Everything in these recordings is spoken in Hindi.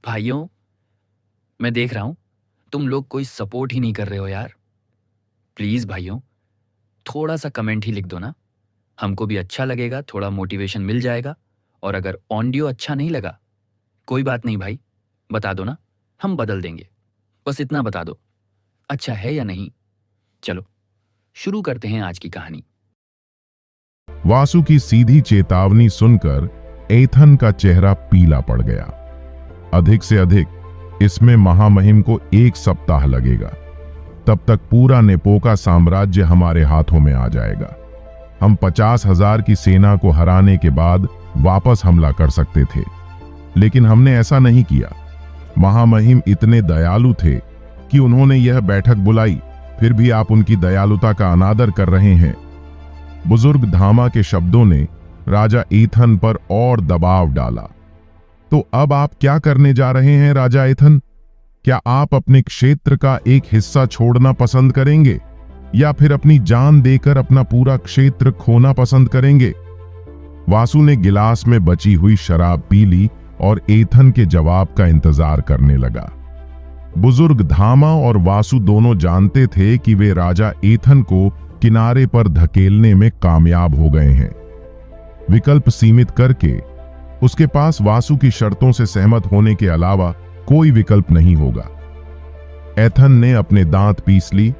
भाइयों, मैं देख रहा हूं तुम लोग कोई सपोर्ट ही नहीं कर रहे हो यार। प्लीज भाइयों, थोड़ा सा कमेंट ही लिख दो ना। हमको भी अच्छा लगेगा, थोड़ा मोटिवेशन मिल जाएगा। और अगर ऑडियो अच्छा नहीं लगा, कोई बात नहीं भाई, बता दो ना, हम बदल देंगे। बस इतना बता दो, अच्छा है या नहीं। चलो शुरू करते हैं आज की कहानी। वासु की सीधी चेतावनी सुनकर एथन का चेहरा पीला पड़ गया। अधिक से अधिक इसमें महामहिम को 1 सप्ताह लगेगा। तब तक पूरा नेपोका साम्राज्य हमारे हाथों में आ जाएगा। हम 50,000 की सेना को हराने के बाद वापस हमला कर सकते थे, लेकिन हमने ऐसा नहीं किया। महामहिम इतने दयालु थे कि उन्होंने यह बैठक बुलाई, फिर भी आप उनकी दयालुता का अनादर कर रहे हैं। बुजुर्ग धामा के शब्दों ने राजा एथन पर और दबाव डाला। तो अब आप क्या करने जा रहे हैं राजा एथन? क्या आप अपने क्षेत्र का एक हिस्सा छोड़ना पसंद करेंगे या फिर अपनी जान देकर अपना पूरा क्षेत्र खोना पसंद करेंगे? वासु ने गिलास में बची हुई शराब पी ली और एथन के जवाब का इंतजार करने लगा। बुजुर्ग धामा और वासु दोनों जानते थे कि वे राजा एथन को किनारे पर धकेलने में कामयाब हो गए हैं। विकल्प सीमित करके उसके पास वासु की शर्तों से सहमत होने के अलावा कोई विकल्प नहीं होगा। एथन ने अपने दांत पीस ली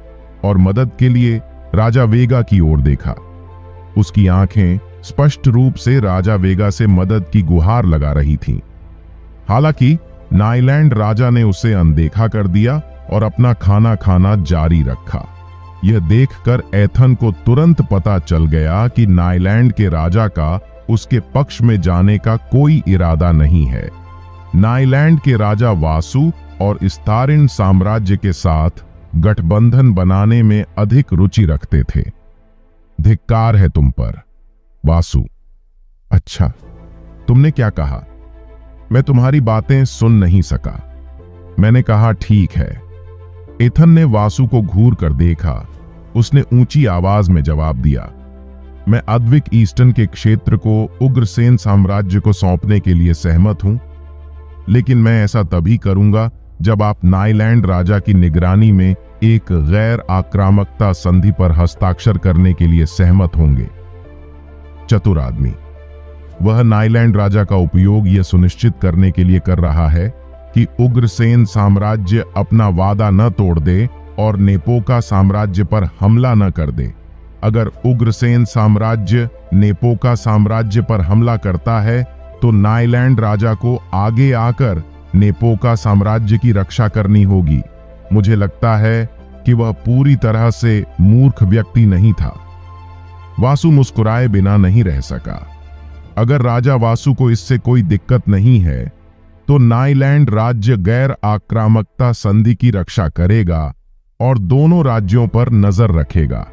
और मदद के लिए राजा वेगा की ओर देखा। उसकी आंखें स्पष्ट रूप से राजा वेगा से मदद की गुहार लगा रही थीं। हालांकि नाइलैंड राजा ने उसे अनदेखा कर दिया और अपना खाना खाना जारी रखा। यह देखकर एथन को तुरंत पता चल गया कि नाइलैंड के राजा का उसके पक्ष में जाने का कोई इरादा नहीं है। नाइलैंड के राजा वासु और स्तारिन साम्राज्य के साथ गठबंधन बनाने में अधिक रुचि रखते थे। धिक्कार है तुम पर, वासु। अच्छा, तुमने क्या कहा? मैं तुम्हारी बातें सुन नहीं सका। मैंने कहा ठीक है। एथन ने वासु को घूर कर देखा। उसने ऊंची आवाज में जवाब दिया, मैं अद्विक ईस्टर्न के क्षेत्र को उग्रसेन साम्राज्य को सौंपने के लिए सहमत हूं, लेकिन मैं ऐसा तभी करूंगा जब आप नाइलैंड राजा की निगरानी में एक गैर आक्रामकता संधि पर हस्ताक्षर करने के लिए सहमत होंगे। चतुर आदमी। वह नाइलैंड राजा का उपयोग यह सुनिश्चित करने के लिए कर रहा है कि उग्रसेन साम्राज्य अपना वादा न तोड़ दे और नेपोका साम्राज्य पर हमला न कर दे। अगर उग्रसेन साम्राज्य नेपोका साम्राज्य पर हमला करता है तो नाइलैंड राजा को आगे आकर नेपोका साम्राज्य की रक्षा करनी होगी। मुझे लगता है कि वह पूरी तरह से मूर्ख व्यक्ति नहीं था। वासु मुस्कुराए बिना नहीं रह सका। अगर राजा वासु को इससे कोई दिक्कत नहीं है तो नाइलैंड राज्य गैर आक्रामकता संधि की रक्षा करेगा और दोनों राज्यों पर नजर रखेगा।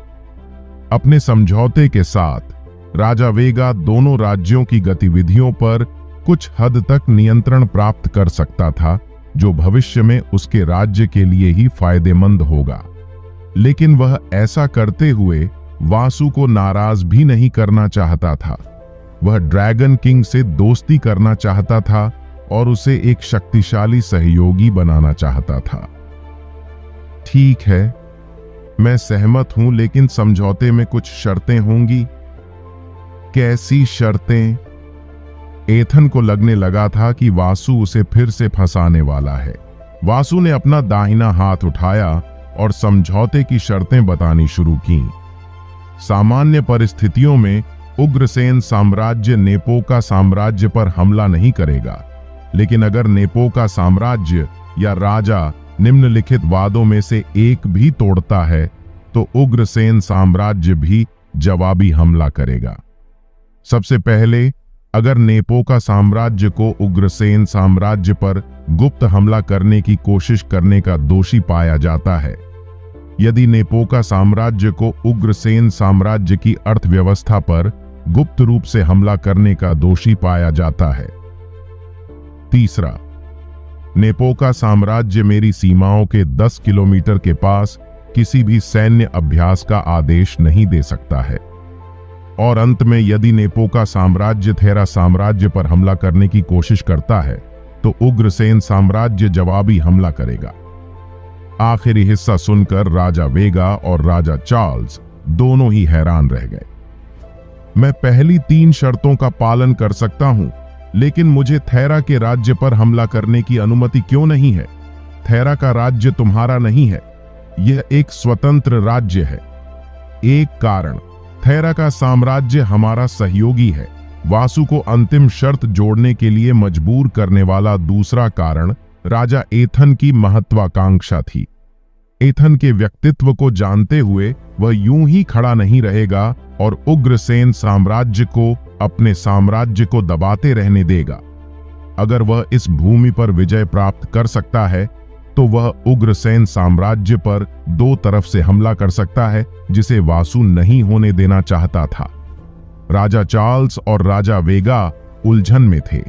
अपने समझौते के साथ राजा वेगा दोनों राज्यों की गतिविधियों पर कुछ हद तक नियंत्रण प्राप्त कर सकता था, जो भविष्य में उसके राज्य के लिए ही फायदेमंद होगा। लेकिन वह ऐसा करते हुए वासु को नाराज भी नहीं करना चाहता था। वह ड्रैगन किंग से दोस्ती करना चाहता था और उसे एक शक्तिशाली सहयोगी बनाना चाहता था। ठीक है, मैं सहमत हूं, लेकिन समझौते में कुछ शर्तें होंगी। कैसी शर्तें? एथन को लगने लगा था कि वासु उसे फिर से फंसाने वाला है। वासु ने अपना दाहिना हाथ उठाया और समझौते की शर्तें बतानी शुरू की। सामान्य परिस्थितियों में उग्रसेन साम्राज्य नेपोका साम्राज्य पर हमला नहीं करेगा, लेकिन अगर नेपोका साम्राज्य या राजा निम्नलिखित वादों में से एक भी तोड़ता है तो उग्रसेन साम्राज्य भी जवाबी हमला करेगा। सबसे पहले, अगर नेपोका साम्राज्य को उग्रसेन साम्राज्य पर गुप्त हमला करने की कोशिश करने का दोषी पाया जाता है, यदि नेपोका साम्राज्य को उग्रसेन साम्राज्य की अर्थव्यवस्था पर गुप्त रूप से हमला करने का दोषी पाया जाता है। तीसरा, नेपोका साम्राज्य मेरी सीमाओं के 10 किलोमीटर के पास किसी भी सैन्य अभ्यास का आदेश नहीं दे सकता है। और अंत में, यदि नेपोका साम्राज्य थेरा साम्राज्य पर हमला करने की कोशिश करता है तो उग्रसेन साम्राज्य जवाबी हमला करेगा। आखिरी हिस्सा सुनकर राजा वेगा और राजा चार्ल्स दोनों ही हैरान रह गए। मैं पहली 3 शर्तों का पालन कर सकता हूं, लेकिन मुझे थेरा के राज्य पर हमला करने की अनुमति क्यों नहीं है? थेरा का राज्य तुम्हारा नहीं है, यह एक स्वतंत्र राज्य है। एक कारण, थेरा का साम्राज्य हमारा सहयोगी है। वासु को अंतिम शर्त जोड़ने के लिए मजबूर करने वाला दूसरा कारण राजा एथन की महत्वाकांक्षा थी। एथन के व्यक्तित्व को जानते हुए वह यूं ही खड़ा नहीं रहेगा और उग्रसेन साम्राज्य को अपने साम्राज्य को दबाते रहने देगा। अगर वह इस भूमि पर विजय प्राप्त कर सकता है तो वह उग्रसेन साम्राज्य पर 2 तरफ से हमला कर सकता है, जिसे वासु नहीं होने देना चाहता था। राजा चार्ल्स और राजा वेगा उलझन में थे।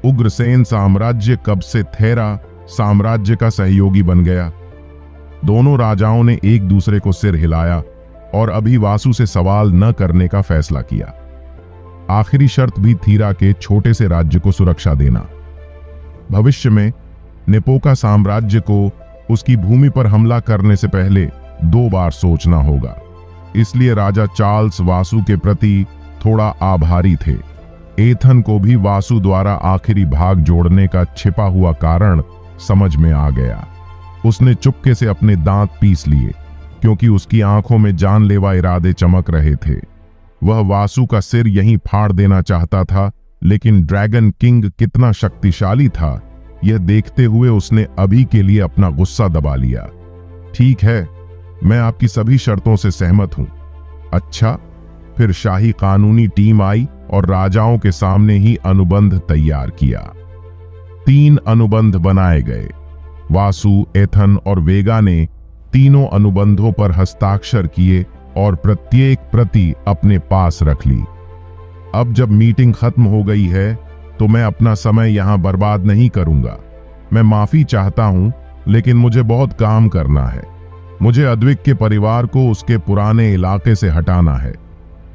उग्रसेन साम्राज्य कब से थेरा साम्राज्य का सहयोगी बन गया? दोनों राजाओं ने एक दूसरे को सिर हिलाया और अभी वासु से सवाल न करने का फैसला किया। आखिरी शर्त भी थीरा के छोटे से राज्य को सुरक्षा देना। भविष्य में नेपोका साम्राज्य को उसकी भूमि पर हमला करने से पहले 2 बार सोचना होगा। इसलिए राजा चार्ल्स वासु के प्रति थोड़ा आभारी थे। एथन को भी वासु द्वारा आखिरी भाग जोड़ने का छिपा हुआ कारण समझ में आ गया। उसने चुपके से अपने दांत पीस लिए, क्योंकि उसकी आंखों में जानलेवा इरादे चमक रहे थे। वह वासु का सिर यहीं फाड़ देना चाहता था, लेकिन ड्रैगन किंग कितना शक्तिशाली था, यह देखते हुए उसने अभी के लिए अपना गुस्सा दबा लिया। ठीक है, मैं आपकी सभी शर्तों से सहमत हूं। अच्छा, फिर शाही कानूनी टीम आई और राजाओं के सामने ही अनुबंध तैयार किया। 3 अनुबंध बनाए गए। वासु, एथन और वेगा ने तीनों अनुबंधों पर हस्ताक्षर किए और प्रत्येक प्रति अपने पास रख ली। अब जब मीटिंग खत्म हो गई है तो मैं अपना समय यहां बर्बाद नहीं करूंगा। मैं माफी चाहता हूं, लेकिन मुझे बहुत काम करना है। मुझे अद्विक के परिवार को उसके पुराने इलाके से हटाना है।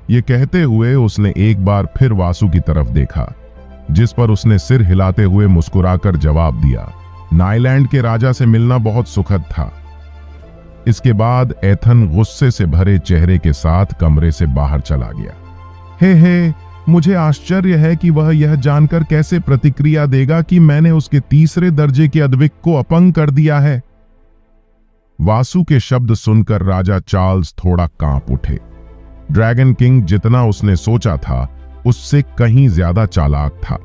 ये कहते हुए उसने एक बार फिर वासु की तरफ देखा, जिस पर उसने सिर हिलाते हुए मुस्कुराकर जवाब दिया। नाइलैंड के राजा से मिलना बहुत सुखद था। इसके बाद एथन गुस्से से भरे चेहरे के साथ कमरे से बाहर चला गया। हे, मुझे आश्चर्य है कि वह यह जानकर कैसे प्रतिक्रिया देगा कि मैंने उसके 3रे दर्जे के अद्विक को अपंग कर दिया है। वासु के शब्द सुनकर राजा चार्ल्स थोड़ा कांप उठे। ड्रैगन किंग जितना उसने सोचा था उससे कहीं ज्यादा चालाक था।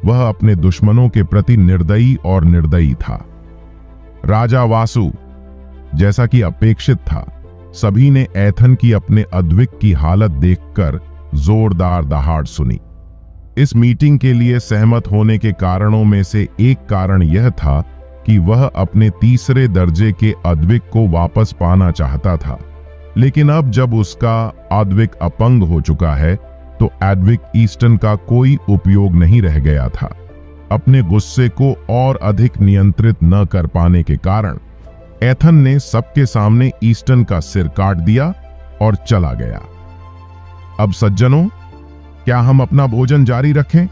वह अपने दुश्मनों के प्रति निर्दयी और निर्दयी था। राजा वासु, जैसा कि अपेक्षित था, सभी ने एथन की अपने अद्विक की हालत देखकर जोरदार दहाड़ सुनी। इस मीटिंग के लिए सहमत होने के कारणों में से एक कारण यह था कि वह अपने 3रे दर्जे के अद्विक को वापस पाना चाहता था। लेकिन अब जब उसका अद्विक अपंग हो चुका है तो एडविक ईस्टन का कोई उपयोग नहीं रह गया था। अपने गुस्से को और अधिक नियंत्रित न कर पाने के कारण एथन ने सबके सामने ईस्टन का सिर काट दिया और चला गया। अब सज्जनों, क्या हम अपना भोजन जारी रखें?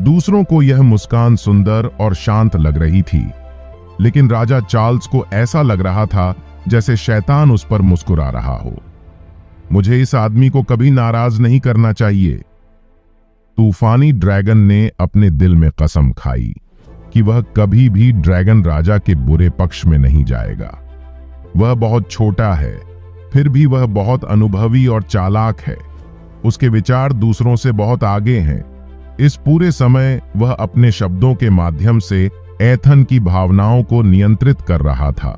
दूसरों को यह मुस्कान सुंदर और शांत लग रही थी, लेकिन राजा चार्ल्स को ऐसा लग रहा था जैसे शैतान उस पर मुस्कुरा रहा हो। मुझे इस आदमी को कभी नाराज नहीं करना चाहिए। तूफानी ड्रैगन ने अपने दिल में कसम खाई कि वह कभी भी ड्रैगन राजा के बुरे पक्ष में नहीं जाएगा। वह बहुत छोटा है, फिर भी वह बहुत अनुभवी और चालाक है। उसके विचार दूसरों से बहुत आगे हैं। इस पूरे समय वह अपने शब्दों के माध्यम से एथन की भावनाओं को नियंत्रित कर रहा था।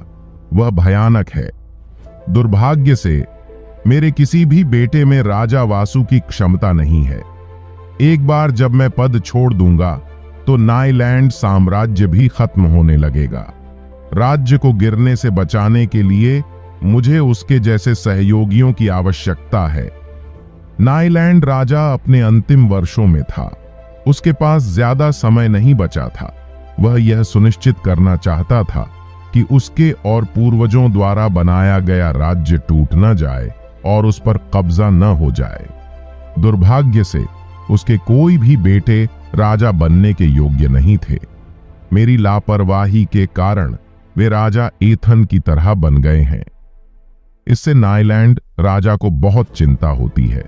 वह भयानक है। दुर्भाग्य से मेरे किसी भी बेटे में राजा वासु की क्षमता नहीं है। एक बार जब मैं पद छोड़ दूंगा तो नाइलैंड साम्राज्य भी खत्म होने लगेगा। राज्य को गिरने से बचाने के लिए मुझे उसके जैसे सहयोगियों की आवश्यकता है। नाइलैंड राजा अपने अंतिम वर्षों में था। उसके पास ज्यादा समय नहीं बचा था। वह यह सुनिश्चित करना चाहता था कि उसके और पूर्वजों द्वारा बनाया गया राज्य टूट न जाए और उस पर कब्जा न हो जाए। दुर्भाग्य से उसके कोई भी बेटे राजा बनने के योग्य नहीं थे। मेरी लापरवाही के कारण वे राजा एथन की तरह बन गए हैं। इससे नाइलैंड राजा को बहुत चिंता होती है।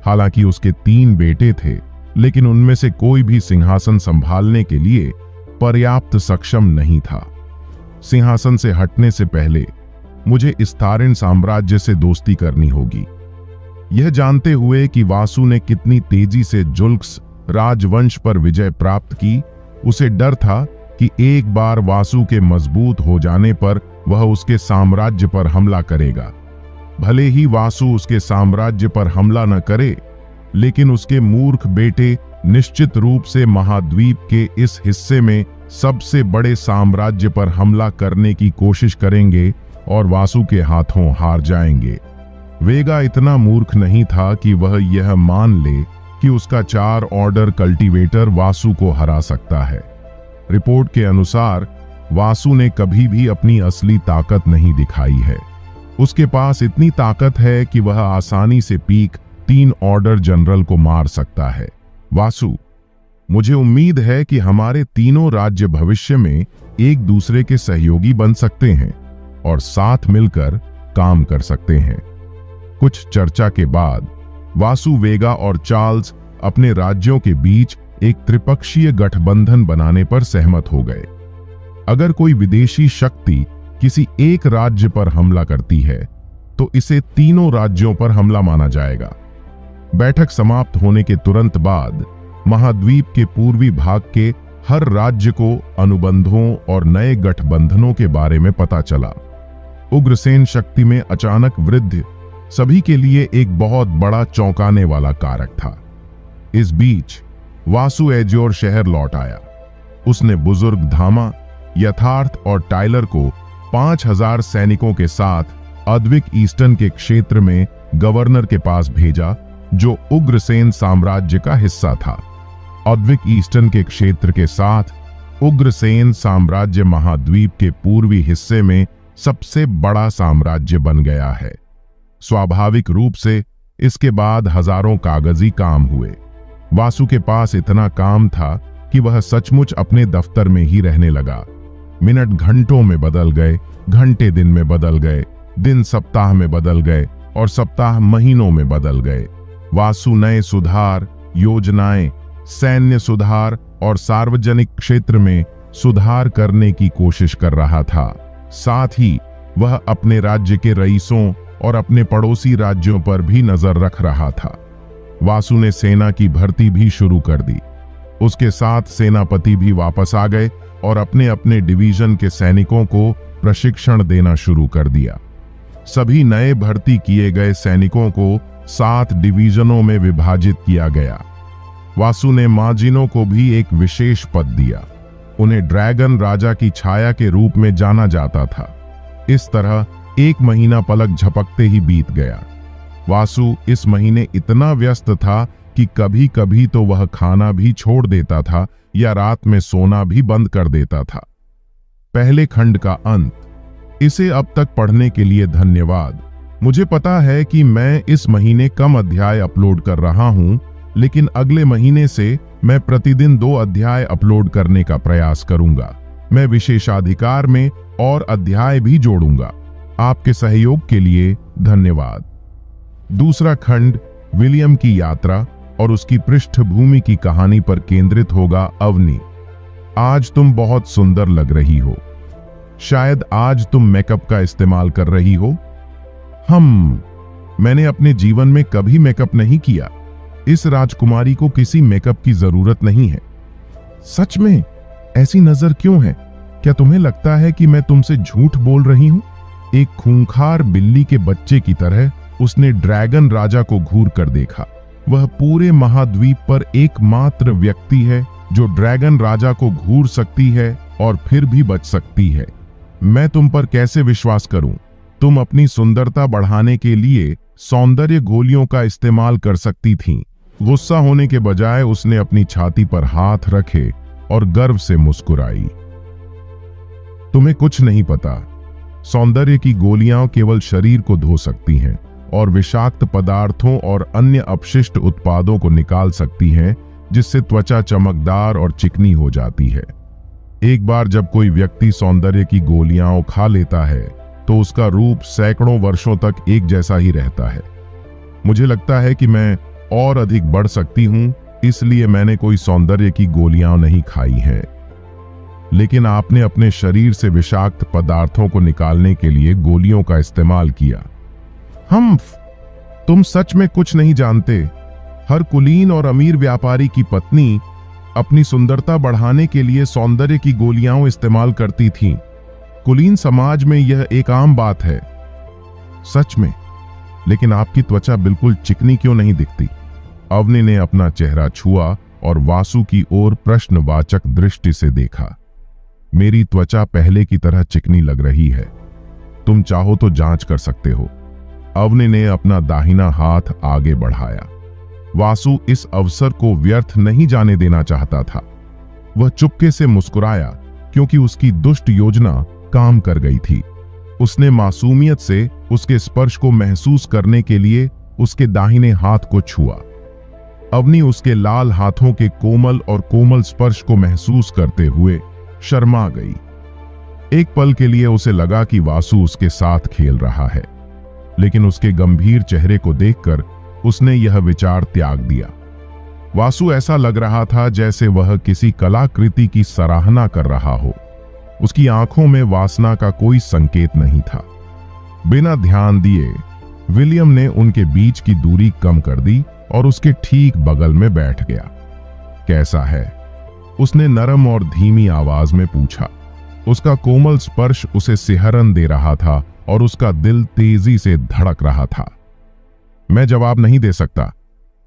हालांकि उसके 3 बेटे थे, लेकिन उनमें से कोई भी सिंहासन संभालने के लिए पर्याप्त सक्षम नहीं था। सिंहासन से हटने से पहले मुझे इस्तारिन साम्राज्य से दोस्ती करनी होगी। यह जानते हुए कि वासु ने कितनी तेजी से जुल्क्स राजवंश पर विजय प्राप्त की, उसे डर था कि एक बार वासु के मजबूत हो जाने पर वह उसके साम्राज्य पर हमला करेगा। भले ही वासु उसके साम्राज्य पर हमला न करे, लेकिन उसके मूर्ख बेटे निश्चित रूप से महाद्वीप के इस हिस्से में सबसे बड़े साम्राज्य पर हमला करने की कोशिश करेंगे और वासु के हाथों हार जाएंगे। वेगा इतना मूर्ख नहीं था कि वह यह मान ले कि उसका 4 ऑर्डर कल्टीवेटर वासु को हरा सकता है। रिपोर्ट के अनुसार वासु ने कभी भी अपनी असली ताकत नहीं दिखाई है। उसके पास इतनी ताकत है कि वह आसानी से पीक 3 ऑर्डर जनरल को मार सकता है। वासु, मुझे उम्मीद है कि हमारे तीनों राज्य भविष्य में एक दूसरे के सहयोगी बन सकते हैं और साथ मिलकर काम कर सकते हैं। कुछ चर्चा के बाद वासु, वेगा और चार्ल्स अपने राज्यों के बीच एक त्रिपक्षीय गठबंधन बनाने पर सहमत हो गए। अगर कोई विदेशी शक्ति किसी एक राज्य पर हमला करती है तो इसे तीनों राज्यों पर हमला माना जाएगा। बैठक समाप्त होने के तुरंत बाद महाद्वीप के पूर्वी भाग के हर राज्य को अनुबंधों और नए गठबंधनों के बारे में पता चला। उग्रसेन शक्ति में अचानक वृद्धि सभी के लिए एक बहुत बड़ा चौंकाने वाला कारक था। इस बीच वासु एज्योर शहर लौट आया। उसने बुजुर्ग धामा, यथार्थ और टाइलर को 5000 सैनिकों के साथ अद्विक ईस्टर्न के क्षेत्र में गवर्नर के पास भेजा, जो उग्रसेन साम्राज्य का हिस्सा था। अद्विक ईस्टर्न के क्षेत्र के साथ उग्रसेन साम्राज्य महाद्वीप के पूर्वी हिस्से में सबसे बड़ा साम्राज्य बन गया है। स्वाभाविक रूप से इसके बाद हजारों कागजी काम हुए। वासु के पास इतना काम था कि वह सचमुच अपने दफ्तर में ही रहने लगा। मिनट घंटों में बदल गए, घंटे दिन में बदल गए, दिन सप्ताह में बदल गए और सप्ताह महीनों में बदल गए। वासु नए सुधार, योजनाएं, सैन्य सुधार और सार्वजनिक क्षेत्र में सुधार करने की कोशिश कर रहा था। साथ ही वह अपने राज्य के रईसों और अपने पड़ोसी राज्यों पर भी नजर रख रहा था। वासु ने सेना की भर्ती भी शुरू कर दी। उसके साथ सेनापति भी वापस आ गए और अपने अपने डिवीजन के सैनिकों को प्रशिक्षण देना शुरू कर दिया। सभी नए भर्ती किए गए सैनिकों को 7 डिवीजनों में विभाजित किया गया। वासु ने माजिनों को भी एक विशेष पद दिया। उन्हें ड्रैगन राजा की छाया के रूप में जाना जाता था। इस तरह 1 महीना पलक झपकते ही बीत गया। वासु इस महीने इतना व्यस्त था कि कभी कभी तो वह खाना भी छोड़ देता था या रात में सोना भी बंद कर देता था। पहले खंड का अंत। इसे अब तक पढ़ने के लिए धन्यवाद। मुझे पता है कि मैं इस महीने कम अध्याय अपलोड कर रहा हूं, लेकिन अगले महीने से मैं प्रतिदिन 2 अध्याय अपलोड करने का प्रयास करूंगा। मैं विशेषाधिकार में और अध्याय भी जोड़ूंगा। आपके सहयोग के लिए धन्यवाद। दूसरा खंड विलियम की यात्रा और उसकी पृष्ठभूमि की कहानी पर केंद्रित होगा। अवनी, आज तुम बहुत सुंदर लग रही हो। शायद आज तुम मेकअप का इस्तेमाल कर रही हो। मैंने अपने जीवन में कभी मेकअप नहीं किया। इस राजकुमारी को किसी मेकअप की जरूरत नहीं है। सच में ऐसी नजर क्यों है? क्या तुम्हें लगता है कि मैं तुमसे झूठ बोल रही हूं? एक खूंखार बिल्ली के बच्चे की तरह उसने ड्रैगन राजा को घूर कर देखा। वह पूरे महाद्वीप पर एकमात्र व्यक्ति है जो ड्रैगन राजा को घूर सकती है और फिर भी बच सकती है। मैं तुम पर कैसे विश्वास करूं? तुम अपनी सुंदरता बढ़ाने के लिए सौंदर्य गोलियों का इस्तेमाल कर सकती थीं। गुस्सा होने के बजाय उसने अपनी छाती पर हाथ रखे और गर्व से मुस्कुराई। तुम्हें कुछ नहीं पता। सौंदर्य की गोलियां केवल शरीर को धो सकती हैं, और विषाक्त पदार्थों और अन्य अपशिष्ट उत्पादों को निकाल सकती हैं, जिससे त्वचा चमकदार और चिकनी हो जाती है। एक बार जब कोई व्यक्ति सौंदर्य की गोलियां खा लेता है तो उसका रूप सैकड़ों वर्षों तक एक जैसा ही रहता है। मुझे लगता है कि मैं और अधिक बढ़ सकती हूं, इसलिए मैंने कोई सौंदर्य की गोलियां नहीं खाई हैं। लेकिन आपने अपने शरीर से विषाक्त पदार्थों को निकालने के लिए गोलियों का इस्तेमाल किया। तुम सच में कुछ नहीं जानते। हर कुलीन और अमीर व्यापारी की पत्नी अपनी सुंदरता बढ़ाने के लिए सौंदर्य की गोलियां इस्तेमाल करती थीं। कुलीन समाज में यह एक आम बात है। सच में, लेकिन आपकी त्वचा बिल्कुल चिकनी क्यों नहीं दिखती? अवनी ने अपना चेहरा छुआ और वासु की ओर प्रश्नवाचक दृष्टि से देखा। मेरी त्वचा पहले की तरह चिकनी लग रही है। तुम चाहो तो जांच कर सकते हो। अवनी ने अपना दाहिना हाथ आगे बढ़ाया। वासु इस अवसर को व्यर्थ नहीं जाने देना चाहता था। वह चुपके से मुस्कुराया क्योंकि उसकी दुष्ट योजना काम कर गई थी। उसने मासूमियत से उसके स्पर्श को महसूस करने के लिए उसके दाहिने हाथ को छुआ। अवनी उसके लाल हाथों के कोमल स्पर्श को महसूस करते हुए शर्मा गई। एक पल के लिए उसे लगा कि वासु उसके साथ खेल रहा है, लेकिन उसके गंभीर चेहरे को देखकर उसने यह विचार त्याग दिया। वासु ऐसा लग रहा था जैसे वह किसी कलाकृति की सराहना कर रहा हो। उसकी आंखों में वासना का कोई संकेत नहीं था। बिना ध्यान दिए विलियम ने उनके बीच की दूरी कम कर दी और उसके ठीक बगल में बैठ गया। कैसा है? उसने नरम और धीमी आवाज में पूछा। उसका कोमल स्पर्श उसे सिहरन दे रहा था और उसका दिल तेजी से धड़क रहा था। मैं जवाब नहीं दे सकता।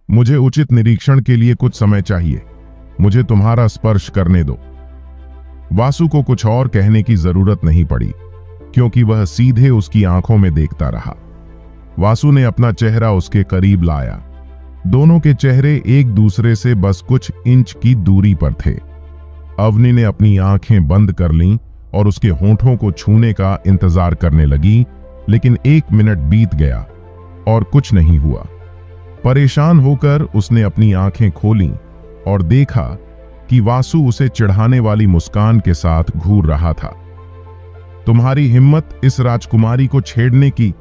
मुझे उचित निरीक्षण के लिए कुछ समय चाहिए। मुझे तुम्हारा स्पर्श करने दो। वासु को कुछ और कहने की जरूरत नहीं पड़ी, क्योंकि वह सीधे उसकी आंखों में देखता रहा। वासु ने अपना चेहरा उसके करीब लाया। दोनों के चेहरे एक दूसरे से बस कुछ इंच की दूरी पर थे। अवनी ने अपनी आंखें बंद कर लीं और उसके होंठों को छूने का इंतजार करने लगी, लेकिन 1 मिनट बीत गया और कुछ नहीं हुआ। परेशान होकर उसने अपनी आंखें खोलीं और देखा कि वासु उसे चिढ़ाने वाली मुस्कान के साथ घूर रहा था। तुम्हारी हिम्मत इस राजकुमारी को छेड़ने की?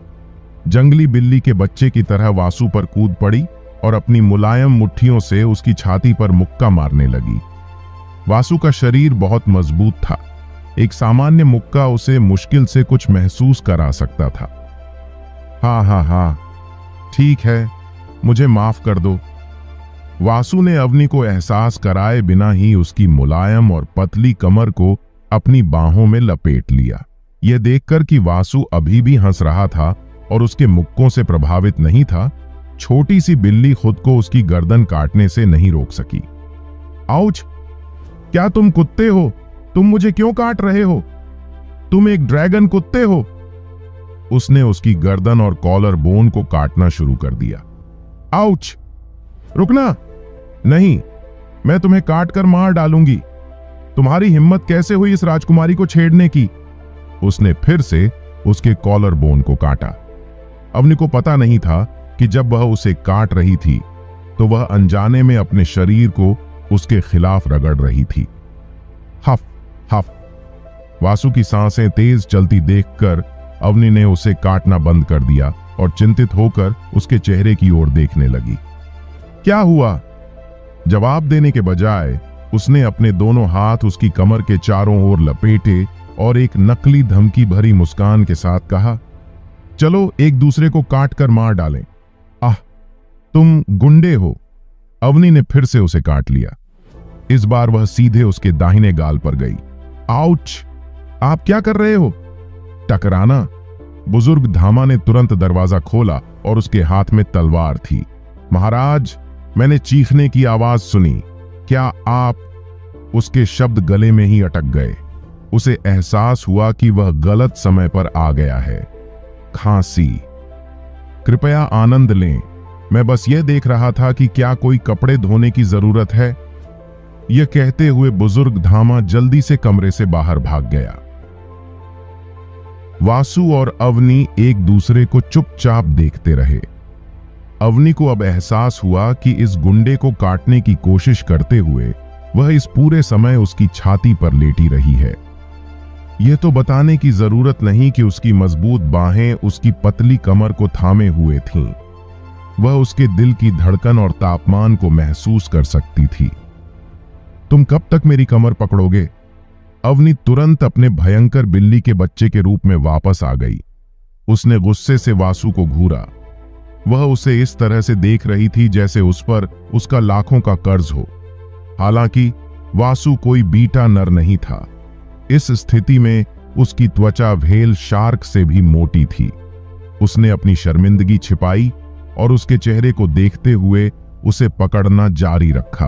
जंगली बिल्ली के बच्चे की तरह वासु पर कूद पड़ी और अपनी मुलायम मुट्ठियों से उसकी छाती पर मुक्का मारने लगी। वासु का शरीर बहुत मजबूत था। एक सामान्य मुक्का उसे मुश्किल से कुछ महसूस करा सकता था। हाँ, ठीक है, मुझे माफ कर दो। वासु ने अवनी को एहसास कराए बिना ही उसकी मुलायम और पतली कमर को अपनी बाहों में लपेट लिया। यह देखकर कि वासु अभी भी हंस रहा था और उसके मुक्कों से प्रभावित नहीं था, छोटी सी बिल्ली खुद को उसकी गर्दन काटने से नहीं रोक सकी। आउच! क्या तुम कुत्ते हो? तुम मुझे क्यों काट रहे हो? तुम एक ड्रैगन कुत्ते हो। उसने उसकी गर्दन और कॉलर बोन को काटना शुरू कर दिया। आउच! रुकना! नहीं, मैं तुम्हें काटकर मार डालूंगी। तुम्हारी हिम्मत कैसे हुई इस राजकुमारी को छेड़ने की? उसने फिर से उसके कॉलर बोन को काटा। अवनी को पता नहीं था कि जब वह उसे काट रही थी तो वह अनजाने में अपने शरीर को उसके खिलाफ रगड़ रही थी। हफ हफ। वासु की सांसें तेज चलती देखकर अवनी ने उसे काटना बंद कर दिया और चिंतित होकर उसके चेहरे की ओर देखने लगी। क्या हुआ? जवाब देने के बजाय उसने अपने दोनों हाथ उसकी कमर के चारों ओर लपेटे और एक नकली धमकी भरी मुस्कान के साथ कहा, चलो एक दूसरे को काट कर मार डालें। आह, तुम गुंडे हो। अवनी ने फिर से उसे काट लिया। इस बार वह सीधे उसके दाहिने गाल पर गई। आउच! आप क्या कर रहे हो? टकराना। बुजुर्ग धामा ने तुरंत दरवाजा खोला और उसके हाथ में तलवार थी। महाराज, मैंने चीखने की आवाज सुनी। क्या आप? उसके शब्द गले में ही अटक गए। उसे एहसास हुआ कि वह गलत समय पर आ गया है। खांसी। कृपया आनंद लें, मैं बस यह देख रहा था कि क्या कोई कपड़े धोने की जरूरत है। यह कहते हुए बुजुर्ग धामा जल्दी से कमरे से बाहर भाग गया। वासु और अवनी एक दूसरे को चुपचाप देखते रहे। अवनी को अब एहसास हुआ कि इस गुंडे को काटने की कोशिश करते हुए वह इस पूरे समय उसकी छाती पर लेटी रही है। यह तो बताने की जरूरत नहीं कि उसकी मजबूत बाहें उसकी पतली कमर को थामे हुए थीं। वह उसके दिल की धड़कन और तापमान को महसूस कर सकती थी। तुम कब तक मेरी कमर पकड़ोगे? अवनी तुरंत अपने भयंकर बिल्ली के बच्चे के रूप में वापस आ गई। उसने गुस्से से वासु को घूरा। वह उसे इस तरह से देख रही थी जैसे उस पर उसका लाखों का कर्ज हो। हालांकि वासु कोई बीटा नर नहीं था। इस स्थिति में उसकी त्वचा व्हेल शार्क से भी मोटी थी। उसने अपनी शर्मिंदगी छिपाई और उसके चेहरे को देखते हुए उसे पकड़ना जारी रखा।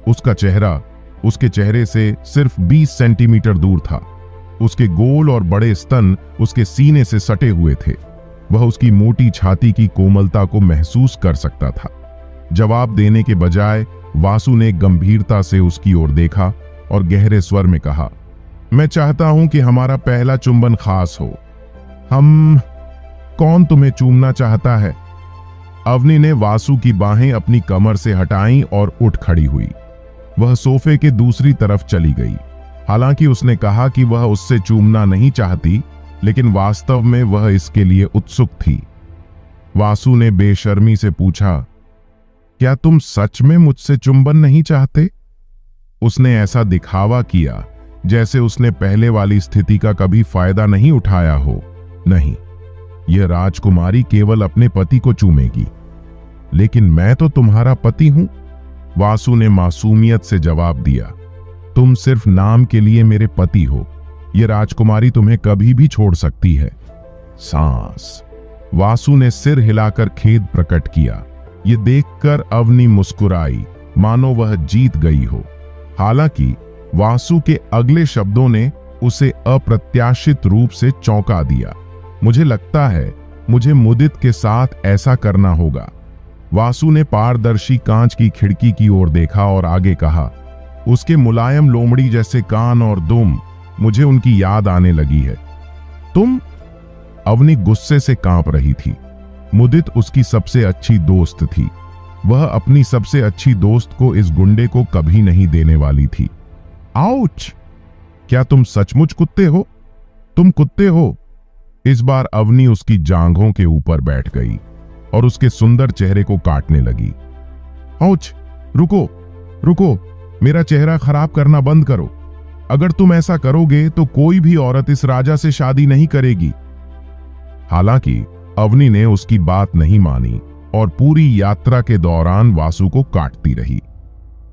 उसका चेहरा उसके चेहरे से सिर्फ 20 सेंटीमीटर दूर था। उसके गोल और बड़े स्तन उसके सीने से सटे हुए थे। वह उसकी मोटी छाती की कोमलता को महसूस कर सकता था। जवाब देने के बजाय वासु ने गंभीरता से उसकी ओर देखा और गहरे स्वर में कहा, मैं चाहता हूं कि हमारा पहला चुंबन खास हो। कौन तुम्हें चूमना चाहता है? अवनी ने वासु की बाहें अपनी कमर से हटाईं और उठ खड़ी हुई। वह सोफे के दूसरी तरफ चली गई। हालांकि उसने कहा कि वह उससे चूमना नहीं चाहती, लेकिन वास्तव में वह इसके लिए उत्सुक थी। वासु ने बेशर्मी से पूछा, क्या तुम सच में मुझसे चुंबन नहीं चाहते? उसने ऐसा दिखावा किया जैसे उसने पहले वाली स्थिति का कभी फायदा नहीं उठाया हो। नहीं, यह राजकुमारी केवल अपने पति को चूमेगी। लेकिन मैं तो तुम्हारा पति हूं, वासु ने मासूमियत से जवाब दिया। तुम सिर्फ नाम के लिए मेरे पति हो। यह राजकुमारी तुम्हें कभी भी छोड़ सकती है। सांस। वासु ने सिर हिलाकर खेद प्रकट किया। यह देखकर अवनी मुस्कुराई, मानो वह जीत गई हो। हालांकि वासु के अगले शब्दों ने उसे अप्रत्याशित रूप से चौंका दिया। मुझे लगता है मुझे मुदित के साथ ऐसा करना होगा। वासु ने पारदर्शी कांच की खिड़की की ओर देखा और आगे कहा, उसके मुलायम लोमड़ी जैसे कान और दुम, मुझे उनकी याद आने लगी है। तुम? अवनी गुस्से से कांप रही थी। मुदित उसकी सबसे अच्छी दोस्त थी। वह अपनी सबसे अच्छी दोस्त को इस गुंडे को कभी नहीं देने वाली थी। आउच! क्या तुम सचमुच कुत्ते हो? तुम कुत्ते हो? इस बार अवनी उसकी जांघों के ऊपर बैठ गई और उसके सुंदर चेहरे को काटने लगी। आउच! रुको, रुको, मेरा चेहरा खराब करना बंद करो। अगर तुम ऐसा करोगे तो कोई भी औरत इस राजा से शादी नहीं करेगी। हालांकि अवनी ने उसकी बात नहीं मानी और पूरी यात्रा के दौरान वासु को काटती रही।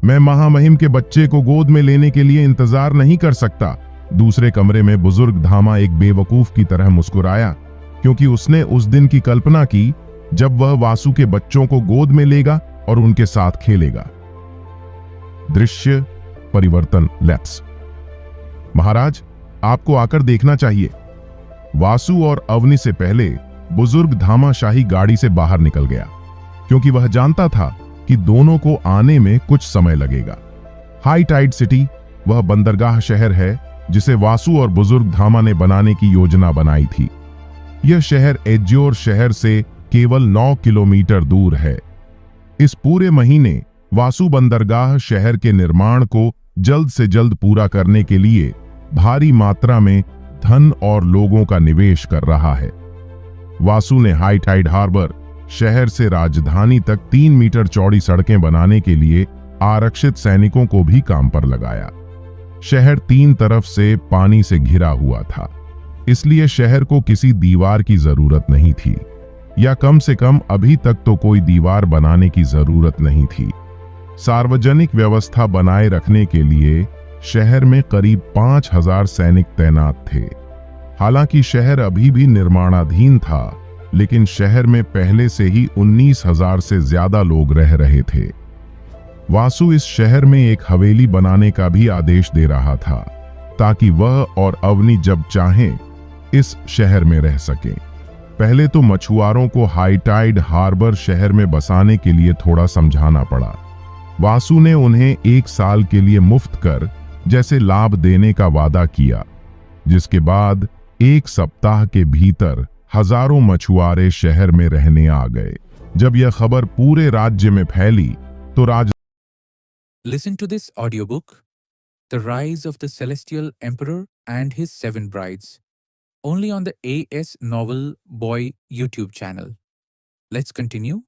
मैं महामहिम के बच्चे को गोद में लेने के लिए इंतजार नहीं कर सकता। दूसरे कमरे में बुजुर्ग धामा एक बेवकूफ की तरह मुस्कुराया, क्योंकि उसने उस दिन की कल्पना की जब वह वासु के बच्चों को गोद में लेगा और उनके साथ खेलेगा। दृश्य परिवर्तन लेट्स। महाराज, आपको आकर देखना चाहिए। वासु और अवनी से पहले बुजुर्ग धामा शाही गाड़ी से बाहर निकल गया, क्योंकि वह जानता था कि दोनों को आने में कुछ समय लगेगा। हाई टाइड सिटी वह बंदरगाह शहर है जिसे वासु और बुजुर्ग धामा ने बनाने की योजना बनाई थी। यह शहर एज्योर शहर से केवल 9 किलोमीटर दूर है। इस पूरे महीने वासु बंदरगाह शहर के निर्माण को जल्द से जल्द पूरा करने के लिए भारी मात्रा में धन और लोगों का निवेश कर रहा है। वासु ने हाई टाइड हार्बर शहर से राजधानी तक 3 मीटर चौड़ी सड़कें बनाने के लिए आरक्षित सैनिकों को भी काम पर लगाया। शहर 3 तरफ से पानी से घिरा हुआ था, इसलिए शहर को किसी दीवार की जरूरत नहीं थी, या कम से कम अभी तक तो कोई दीवार बनाने की जरूरत नहीं थी। सार्वजनिक व्यवस्था बनाए रखने के लिए शहर में करीब 5000 सैनिक तैनात थे। हालांकि शहर अभी भी निर्माणाधीन था, लेकिन शहर में पहले से ही 19,000 से ज्यादा लोग रह रहे थे। वासु इस शहर में एक हवेली बनाने का भी आदेश दे रहा था, ताकि वह और अवनी जब चाहें इस शहर में रह सकें। पहले तो मछुआरों को हाई टाइड हार्बर शहर में बसाने के लिए थोड़ा समझाना पड़ा। वासु ने उन्हें 1 साल के लिए मुफ्त कर जैसे लाभ देने का वादा किया, जिसके बाद 1 सप्ताह के भीतर हजारों मछुआरे शहर में रहने आ गए। जब यह खबर पूरे राज्य में फैली तो राज Listen to this audiobook, The Rise of the Celestial Emperor and His Seven Brides, only on the AS Novel Boy YouTube channel. Let's continue.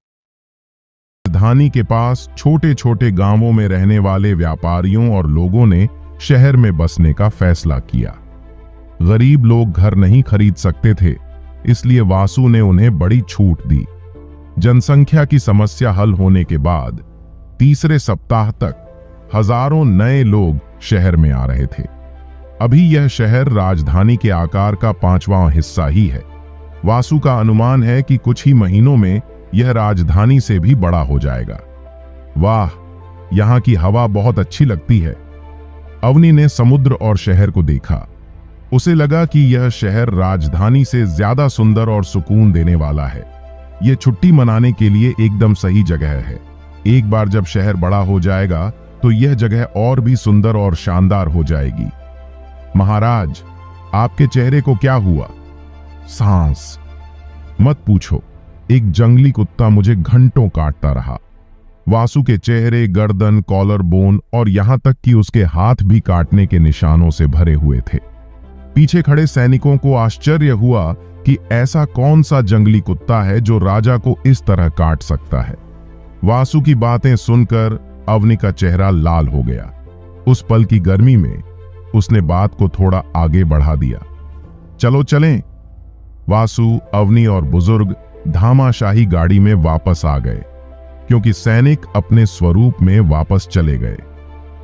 राजधानी के पास छोटे छोटे गांवों में रहने वाले व्यापारियों और लोगों ने शहर में बसने का फैसला किया। गरीब लोग घर नहीं खरीद सकते थे, इसलिए वासु ने उन्हें बड़ी छूट दी। जनसंख्या की समस्या हल होने के बाद तीसरे सप्ताह तक हजारों नए लोग शहर में आ रहे थे। अभी यह शहर राजधानी के आकार का 5वां हिस्सा ही है। वासु का अनुमान है कि कुछ ही महीनों में यह राजधानी से भी बड़ा हो जाएगा। वाह, यहां की हवा बहुत अच्छी लगती है। अवनी ने समुद्र और शहर को देखा। उसे लगा कि यह शहर राजधानी से ज्यादा सुंदर और सुकून देने वाला है। यह छुट्टी मनाने के लिए एकदम सही जगह है। एक बार जब शहर बड़ा हो जाएगा तो यह जगह और भी सुंदर और शानदार हो जाएगी। महाराज, आपके चेहरे को क्या हुआ? सांस। मत पूछो, एक जंगली कुत्ता मुझे घंटों काटता रहा। वासु के चेहरे, गर्दन, कॉलर बोन और यहां तक कि उसके हाथ भी काटने के निशानों से भरे हुए थे। पीछे खड़े सैनिकों को आश्चर्य हुआ कि ऐसा कौन सा जंगली कुत्ता है जो राजा को इस तरह काट सकता है। वासु की बातें सुनकर अवनी का चेहरा लाल हो गया। उस पल की गर्मी में उसने बात को थोड़ा आगे बढ़ा दिया। चलो चलें। वासु, अवनी और बुजुर्ग धामाशाही गाड़ी में वापस आ गए, क्योंकि सैनिक अपने स्वरूप में वापस चले गए।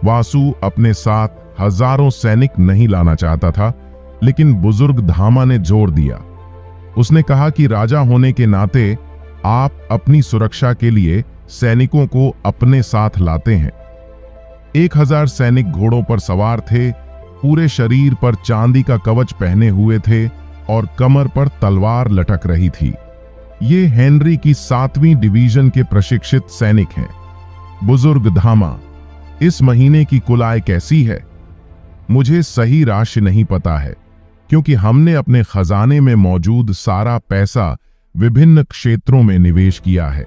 वासु अपने साथ हजारों सैनिक नहीं लाना चाहता था, लेकिन बुजुर्ग धामा ने जोर दिया। उसने कहा कि राजा होने के नाते आप अपनी सुरक्षा के लिए सैनिकों को अपने साथ लाते हैं। 1000 सैनिक घोड़ों पर सवार थे, पूरे शरीर पर चांदी का कवच पहने हुए थे और कमर पर तलवार लटक रही थी। ये हेनरी की 7वीं डिवीजन के प्रशिक्षित सैनिक हैं। बुजुर्ग धामा, इस महीने की कुल आय कैसी है? मुझे सही राशि नहीं पता है, क्योंकि हमने अपने खजाने में मौजूद सारा पैसा विभिन्न क्षेत्रों में निवेश किया है।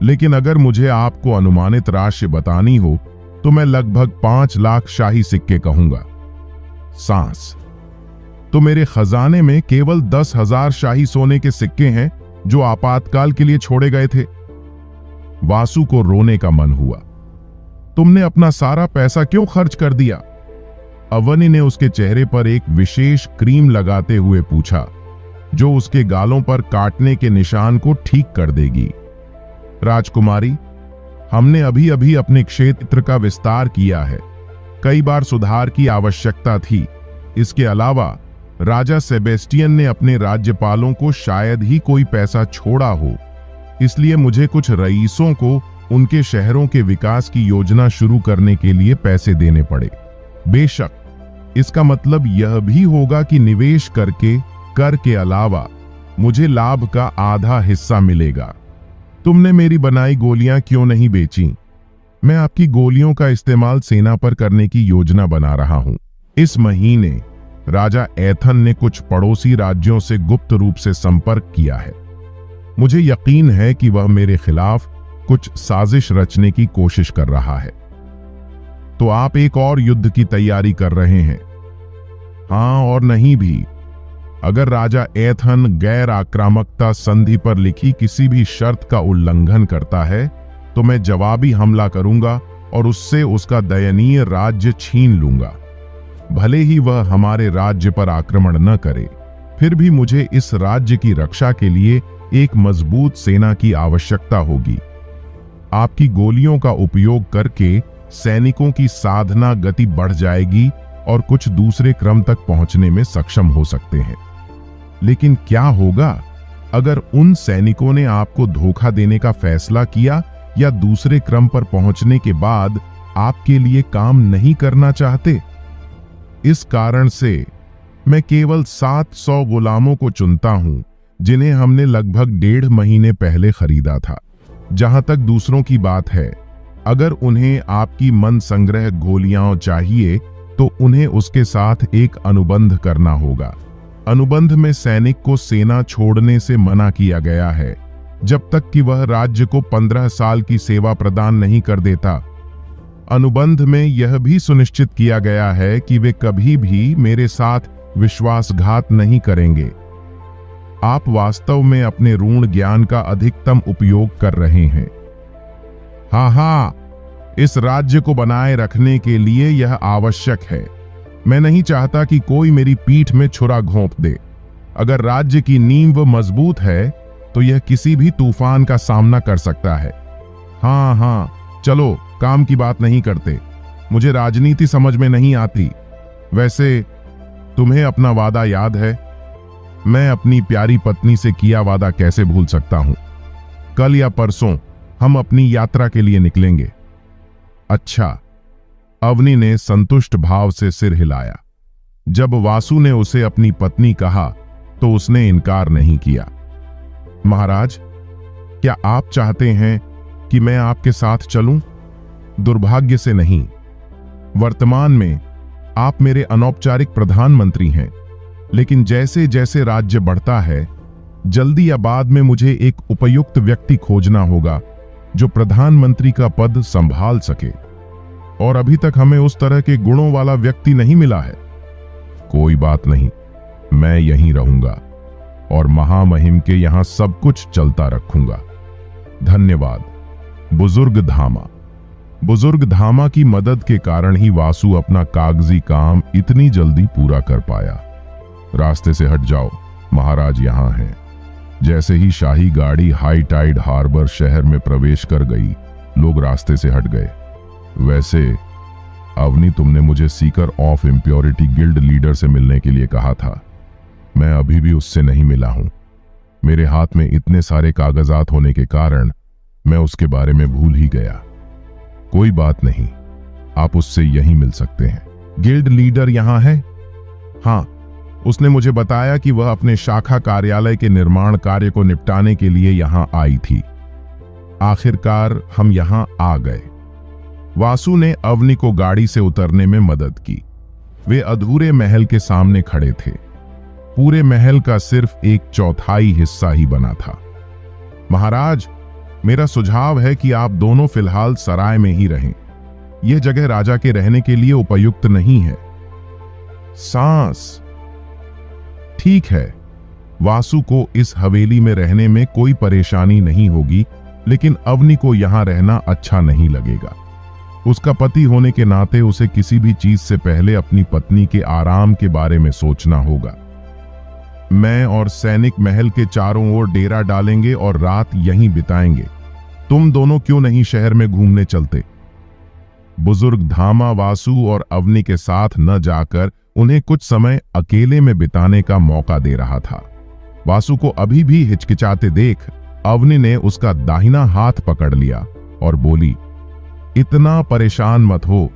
लेकिन अगर मुझे आपको अनुमानित राशि बतानी हो तो मैं लगभग 5 लाख शाही सिक्के कहूंगा। सांस। तो मेरे खजाने में केवल 10,000 शाही सोने के सिक्के हैं जो आपातकाल के लिए छोड़े गए थे। वासु को रोने का मन हुआ। तुमने अपना सारा पैसा क्यों खर्च कर दिया? अवनी ने उसके चेहरे पर एक विशेष क्रीम लगाते हुए पूछा, जो उसके गालों पर काटने के निशान को ठीक कर देगी। राजकुमारी, हमने अभी अभी अपने क्षेत्र का विस्तार किया है। कई बार सुधार की आवश्यकता थी। इसके अलावा राजा सेबेस्टियन ने अपने राज्यपालों को शायद ही कोई पैसा छोड़ा हो, इसलिए मुझे कुछ रईसों को उनके शहरों के विकास की योजना शुरू करने के लिए पैसे देने पड़े। बेशक, इसका मतलब यह भी होगा कि निवेश करके कर के अलावा मुझे लाभ का आधा हिस्सा मिलेगा। तुमने मेरी बनाई गोलियां क्यों नहीं बेची? मैं आपकी गोलियों का इस्तेमाल सेना पर करने की योजना बना रहा हूं। इस महीने राजा एथन ने कुछ पड़ोसी राज्यों से गुप्त रूप से संपर्क किया है। मुझे यकीन है कि वह मेरे खिलाफ कुछ साजिश रचने की कोशिश कर रहा है। तो आप एक और युद्ध की तैयारी कर रहे हैं? हां और नहीं भी। अगर राजा एथन गैर आक्रामकता संधि पर लिखी किसी भी शर्त का उल्लंघन करता है तो मैं जवाबी हमला करूंगा और उससे उसका दयनीय राज्य छीन लूंगा। भले ही वह हमारे राज्य पर आक्रमण न करे, फिर भी मुझे इस राज्य की रक्षा के लिए एक मजबूत सेना की आवश्यकता होगी। आपकी गोलियों का उपयोग करके सैनिकों की साधना गति बढ़ जाएगी और कुछ दूसरे क्रम तक पहुंचने में सक्षम हो सकते हैं। लेकिन क्या होगा अगर उन सैनिकों ने आपको धोखा देने का फैसला किया या दूसरे क्रम पर पहुंचने के बाद आपके लिए काम नहीं करना चाहते? इस कारण से मैं केवल 700 गुलामों को चुनता हूं, जिन्हें हमने लगभग 1.5 महीने पहले खरीदा था। जहां तक दूसरों की बात है, अगर उन्हें आपकी मन संग्रह गोलियां चाहिए तो उन्हें उसके साथ एक अनुबंध करना होगा। अनुबंध में सैनिक को सेना छोड़ने से मना किया गया है जब तक कि वह राज्य को 15 साल की सेवा प्रदान नहीं कर देता। अनुबंध में यह भी सुनिश्चित किया गया है कि वे कभी भी मेरे साथ विश्वासघात नहीं करेंगे। आप वास्तव में अपने ऋण ज्ञान का अधिकतम उपयोग कर रहे हैं। हाँ, इस राज्य को बनाए रखने के लिए यह आवश्यक है। मैं नहीं चाहता कि कोई मेरी पीठ में छुरा घोंप दे। अगर राज्य की नींव मजबूत है तो यह किसी भी तूफान का सामना कर सकता है। हाँ, चलो काम की बात नहीं करते। मुझे राजनीति समझ में नहीं आती। वैसे तुम्हें अपना वादा याद है? मैं अपनी प्यारी पत्नी से किया वादा कैसे भूल सकता हूं? कल या परसों हम अपनी यात्रा के लिए निकलेंगे। अच्छा, अवनी ने संतुष्ट भाव से सिर हिलाया। जब वासु ने उसे अपनी पत्नी कहा तो उसने इनकार नहीं किया। महाराज, क्या आप चाहते हैं कि मैं आपके साथ चलूं? दुर्भाग्य से नहीं। वर्तमान में आप मेरे अनौपचारिक प्रधानमंत्री हैं, लेकिन जैसे जैसे राज्य बढ़ता है, जल्दी या बाद में मुझे एक उपयुक्त व्यक्ति खोजना होगा जो प्रधानमंत्री का पद संभाल सके, और अभी तक हमें उस तरह के गुणों वाला व्यक्ति नहीं मिला है। कोई बात नहीं, मैं यहीं रहूंगा और महामहिम के यहां सब कुछ चलता रखूंगा। धन्यवाद बुजुर्ग धामा। बुजुर्ग धामा की मदद के कारण ही वासु अपना कागजी काम इतनी जल्दी पूरा कर पाया। रास्ते से हट जाओ, महाराज यहां हैं। जैसे ही शाही गाड़ी हाई टाइड हार्बर शहर में प्रवेश कर गई, लोग रास्ते से हट गए। वैसे अवनी, तुमने मुझे Sikar of impurity guild leader से मिलने के लिए कहा था। मैं अभी भी उससे नहीं मिला हूं। मेरे हाथ में इतने सारे कागजात होने के कारण मैं उसके बारे में भूल ही गया। कोई बात नहीं, आप उससे यहीं मिल सकते हैं। गिल्ड लीडर यहां है? हाँ, उसने मुझे बताया कि वह अपने शाखा कार्यालय के निर्माण कार्य को निपटाने के लिए यहां आई थी। आखिरकार हम यहां आ गए। वासु ने अवनी को गाड़ी से उतरने में मदद की। वे अधूरे महल के सामने खड़े थे। पूरे महल का सिर्फ 1/4 हिस्सा ही बना था। महाराज, मेरा सुझाव है कि आप दोनों फिलहाल सराय में ही रहें। यह जगह राजा के रहने के लिए उपयुक्त नहीं है। सांस। ठीक है, वासु को इस हवेली में रहने में कोई परेशानी नहीं होगी, लेकिन अवनी को यहां रहना अच्छा नहीं लगेगा। उसका पति होने के नाते उसे किसी भी चीज से पहले अपनी पत्नी के आराम के बारे में सोचना होगा। मैं और सैनिक महल के चारों ओर डेरा डालेंगे और रात यहीं बिताएंगे। तुम दोनों क्यों नहीं शहर में घूमने चलते? बुजुर्ग धामा वासु और अवनी के साथ न जाकर उन्हें कुछ समय अकेले में बिताने का मौका दे रहा था। वासु को अभी भी हिचकिचाते देख अवनी ने उसका दाहिना हाथ पकड़ लिया और बोली, इतना परेशान मत हो।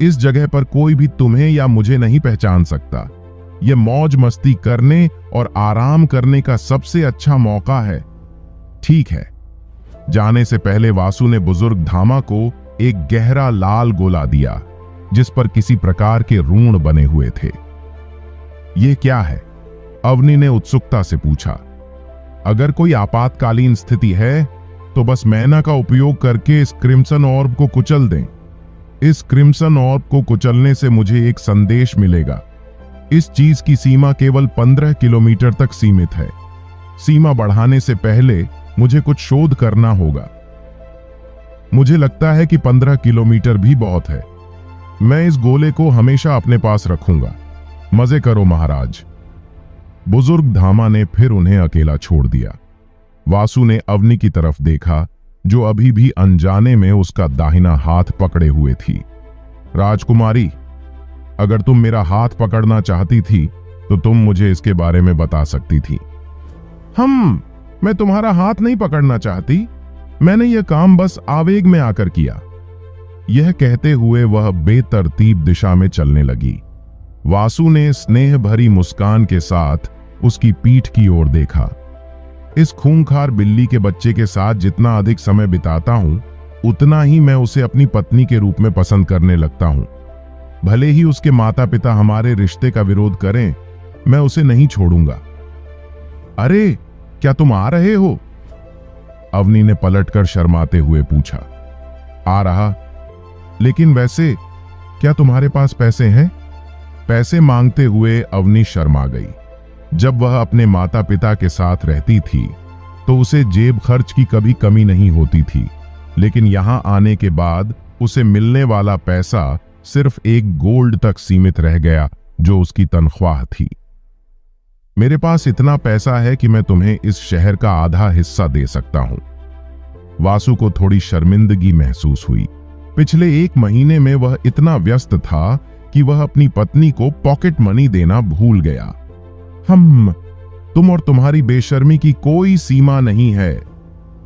इस जगह पर कोई भी तुम्हें या मुझे नहीं पहचान सकता। यह मौज मस्ती करने और आराम करने का सबसे अच्छा मौका है। ठीक है। जाने से पहले वासु ने बुजुर्ग धामा को एक गहरा लाल गोला दिया, जिस पर किसी प्रकार के ऋण बने हुए थे। यह क्या है? अवनी ने उत्सुकता से पूछा। अगर कोई आपातकालीन स्थिति है तो बस मैना का उपयोग करके इस क्रिम्सन ऑर्ब को कुचल दें। इस क्रिम्सन ऑर्ब को कुचलने से मुझे एक संदेश मिलेगा। इस चीज की सीमा केवल 15 किलोमीटर तक सीमित है। सीमा बढ़ाने से पहले मुझे कुछ शोध करना होगा। मुझे लगता है कि 15 किलोमीटर भी बहुत है। मैं इस गोले को हमेशा अपने पास रखूंगा। मजे करो महाराज। बुजुर्ग धामा ने फिर उन्हें अकेला छोड़ दिया। वासु ने अवनी की तरफ देखा, जो अभी भी अनजाने में उसका दाहिना हाथ पकड़े हुए थी। राजकुमारी, अगर तुम मेरा हाथ पकड़ना चाहती थी तो तुम मुझे इसके बारे में बता सकती थी। मैं तुम्हारा हाथ नहीं पकड़ना चाहती। मैंने यह काम बस आवेग में आकर किया। यह कहते हुए वह बेतरतीब दिशा में चलने लगी। वासु ने स्नेह भरी मुस्कान के साथ उसकी पीठ की ओर देखा। इस खूंखार बिल्ली के बच्चे के साथ जितना अधिक समय बिताता हूं, उतना ही मैं उसे अपनी पत्नी के रूप में पसंद करने लगता हूं। भले ही उसके माता पिता हमारे रिश्ते का विरोध करें, मैं उसे नहीं छोड़ूंगा। अरे, क्या तुम आ रहे हो? अवनी ने पलटकर शर्माते हुए पूछा। आ रहा, लेकिन वैसे क्या तुम्हारे पास पैसे हैं? पैसे मांगते हुए अवनी शर्मा गई। जब वह अपने माता पिता के साथ रहती थी तो उसे जेब खर्च की कभी कमी नहीं होती थी, लेकिन यहां आने के बाद उसे मिलने वाला पैसा सिर्फ एक गोल्ड तक सीमित रह गया जो उसकी तनख्वाह थी। मेरे पास इतना पैसा है कि मैं तुम्हें इस शहर का आधा हिस्सा दे सकता हूं। वासु को थोड़ी शर्मिंदगी महसूस हुई। पिछले 1 महीने में वह इतना व्यस्त था कि वह अपनी पत्नी को पॉकेट मनी देना भूल गया। तुम और तुम्हारी बेशर्मी की कोई सीमा नहीं है।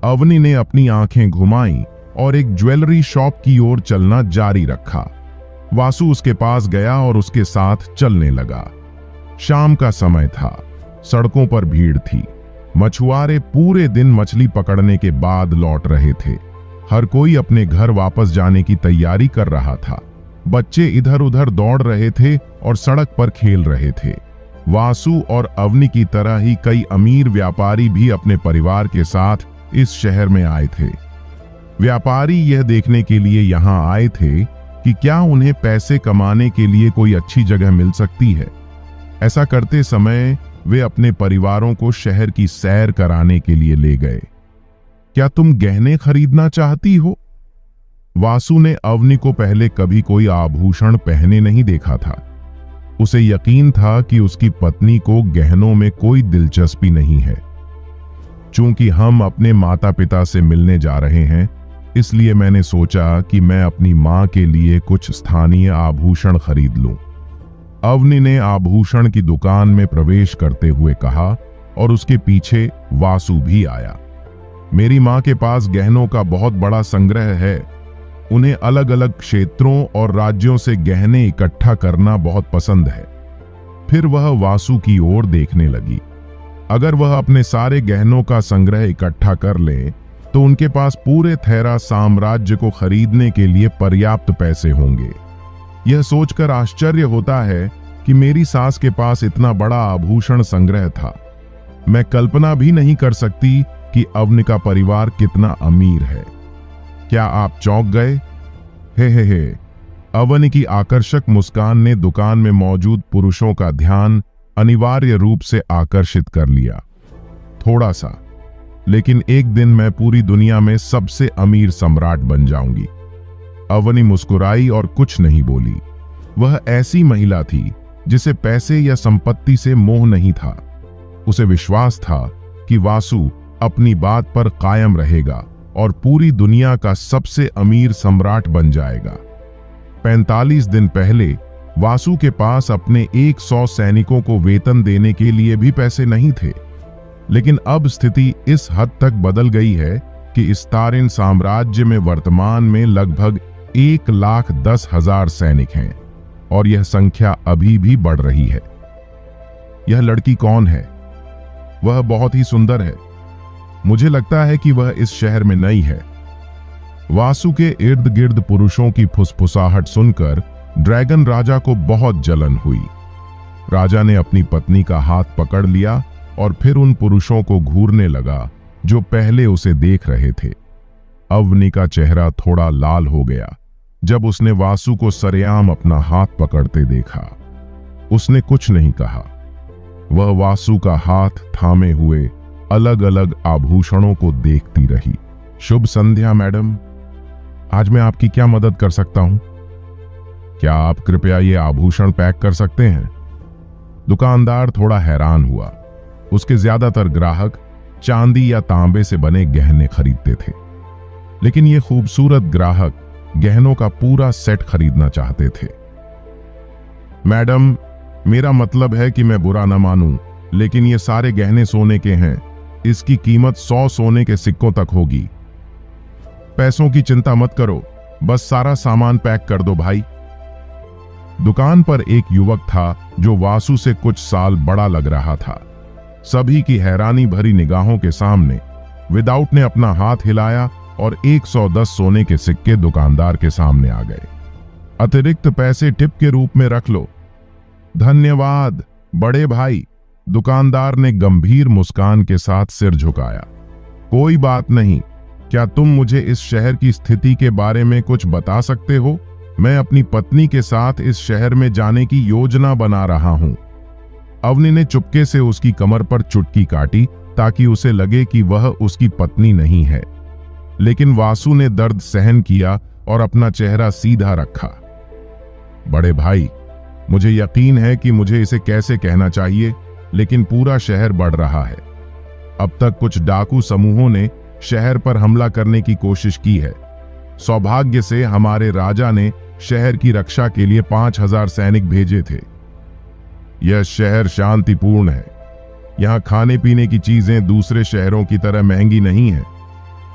अवनी ने अपनी आंखें घुमाईं और एक ज्वेलरी शॉप की ओर चलना जारी रखा। वासु उसके पास गया और उसके साथ चलने लगा। शाम का समय था, सड़कों पर भीड़ थी। मछुआरे पूरे दिन मछली पकड़ने के बाद लौट रहे थे। हर कोई अपने घर वापस जाने की तैयारी कर रहा था। बच्चे इधर उधर दौड़ रहे थे और सड़क पर खेल रहे थे। वासु और अवनी की तरह ही कई अमीर व्यापारी भी अपने परिवार के साथ इस शहर में आए थे। व्यापारी यह देखने के लिए यहां आए थे कि क्या उन्हें पैसे कमाने के लिए कोई अच्छी जगह मिल सकती है। ऐसा करते समय वे अपने परिवारों को शहर की सैर कराने के लिए ले गए। क्या तुम गहने खरीदना चाहती हो? वासु ने अवनी को पहले कभी कोई आभूषण पहने नहीं देखा था। उसे यकीन था कि उसकी पत्नी को गहनों में कोई दिलचस्पी नहीं है। चूंकि हम अपने माता पिता से मिलने जा रहे हैं, इसलिए मैंने सोचा कि मैं अपनी मां के लिए कुछ स्थानीय आभूषण खरीद लूं। अवनी ने आभूषण की दुकान में प्रवेश करते हुए कहा और उसके पीछे वासु भी आया। मेरी मां के पास गहनों का बहुत बड़ा संग्रह है। उन्हें अलग अलग क्षेत्रों और राज्यों से गहने इकट्ठा करना बहुत पसंद है। फिर वह वासु की ओर देखने लगी। अगर वह अपने सारे गहनों का संग्रह इकट्ठा कर ले तो उनके पास पूरे थैरा साम्राज्य को खरीदने के लिए पर्याप्त पैसे होंगे। यह सोचकर आश्चर्य होता है कि मेरी सास के पास इतना बड़ा आभूषण संग्रह था। मैं कल्पना भी नहीं कर सकती कि अवनी का परिवार कितना अमीर है। क्या आप चौंक गए? हे। अवनी की आकर्षक मुस्कान ने दुकान में मौजूद पुरुषों का ध्यान अनिवार्य रूप से आकर्षित कर लिया। थोड़ा सा, लेकिन एक दिन मैं पूरी दुनिया में सबसे अमीर सम्राट बन जाऊंगी। अवनी मुस्कुराई और कुछ नहीं बोली। वह ऐसी महिला थी जिसे पैसे या संपत्ति से मोह नहीं था। उसे विश्वास था कि वासु अपनी बात पर कायम रहेगा और पूरी दुनिया का सबसे अमीर सम्राट बन जाएगा। 45 दिन पहले वासु के पास अपने 100 सैनिकों को वेतन देने के लिए भी पैसे नहीं थे, लेकिन अब स्थिति इस हद तक बदल गई है कि इस तारिन साम्राज्य में वर्तमान में लगभग 1,10,000 सैनिक हैं और यह संख्या अभी भी बढ़ रही है। यह लड़की कौन है? वह बहुत ही सुंदर है। मुझे लगता है कि वह इस शहर में नई है। वासु के इर्द गिर्द पुरुषों की फुसफुसाहट सुनकर ड्रैगन राजा को बहुत जलन हुई। राजा ने अपनी पत्नी का हाथ पकड़ लिया और फिर उन पुरुषों को घूरने लगा जो पहले उसे देख रहे थे। अवनी का चेहरा थोड़ा लाल हो गया जब उसने वासु को सरेआम अपना हाथ पकड़ते देखा। उसने कुछ नहीं कहा। वह वासु का हाथ थामे हुए अलग अलग आभूषणों को देखती रही। शुभ संध्या मैडम, आज मैं आपकी क्या मदद कर सकता हूं? क्या आप कृपया ये आभूषण पैक कर सकते हैं? दुकानदार थोड़ा हैरान हुआ। उसके ज्यादातर ग्राहक चांदी या तांबे से बने गहने खरीदते थे, लेकिन ये खूबसूरत ग्राहक गहनों का पूरा सेट खरीदना चाहते थे। मैडम, मेरा मतलब है कि मैं बुरा न मानूं, लेकिन ये सारे गहने सोने के हैं। इसकी कीमत 100 सोने के सिक्कों तक होगी। पैसों की चिंता मत करो, बस सारा सामान पैक कर दो भाई। दुकान पर एक युवक था जो वासु से कुछ साल बड़ा लग रहा था। सभी की हैरानी भरी निगाहों के सामने विदाउट ने अपना हाथ हिलाया और 110 सोने के सिक्के दुकानदार के सामने आ गए। अतिरिक्त पैसे टिप के रूप में रख लो। धन्यवाद बड़े भाई, दुकानदार ने गंभीर मुस्कान के साथ सिर झुकाया। कोई बात नहीं। क्या तुम मुझे इस शहर की स्थिति के बारे में कुछ बता सकते हो? मैं अपनी पत्नी के साथ इस शहर में जाने की योजना बना रहा हूं। अवनी ने चुपके से उसकी कमर पर चुटकी काटी ताकि उसे लगे कि वह उसकी पत्नी नहीं है। लेकिन वासु ने दर्द सहन किया और अपना चेहरा सीधा रखा। बड़े भाई, मुझे यकीन है कि मुझे इसे कैसे कहना चाहिए, लेकिन पूरा शहर बढ़ रहा है। अब तक कुछ डाकू समूहों ने शहर पर हमला करने की कोशिश की है। सौभाग्य से हमारे राजा ने शहर की रक्षा के लिए 5000 सैनिक भेजे थे। यह शहर शांतिपूर्ण है। यहाँ खाने पीने की चीजें दूसरे शहरों की तरह महंगी नहीं है।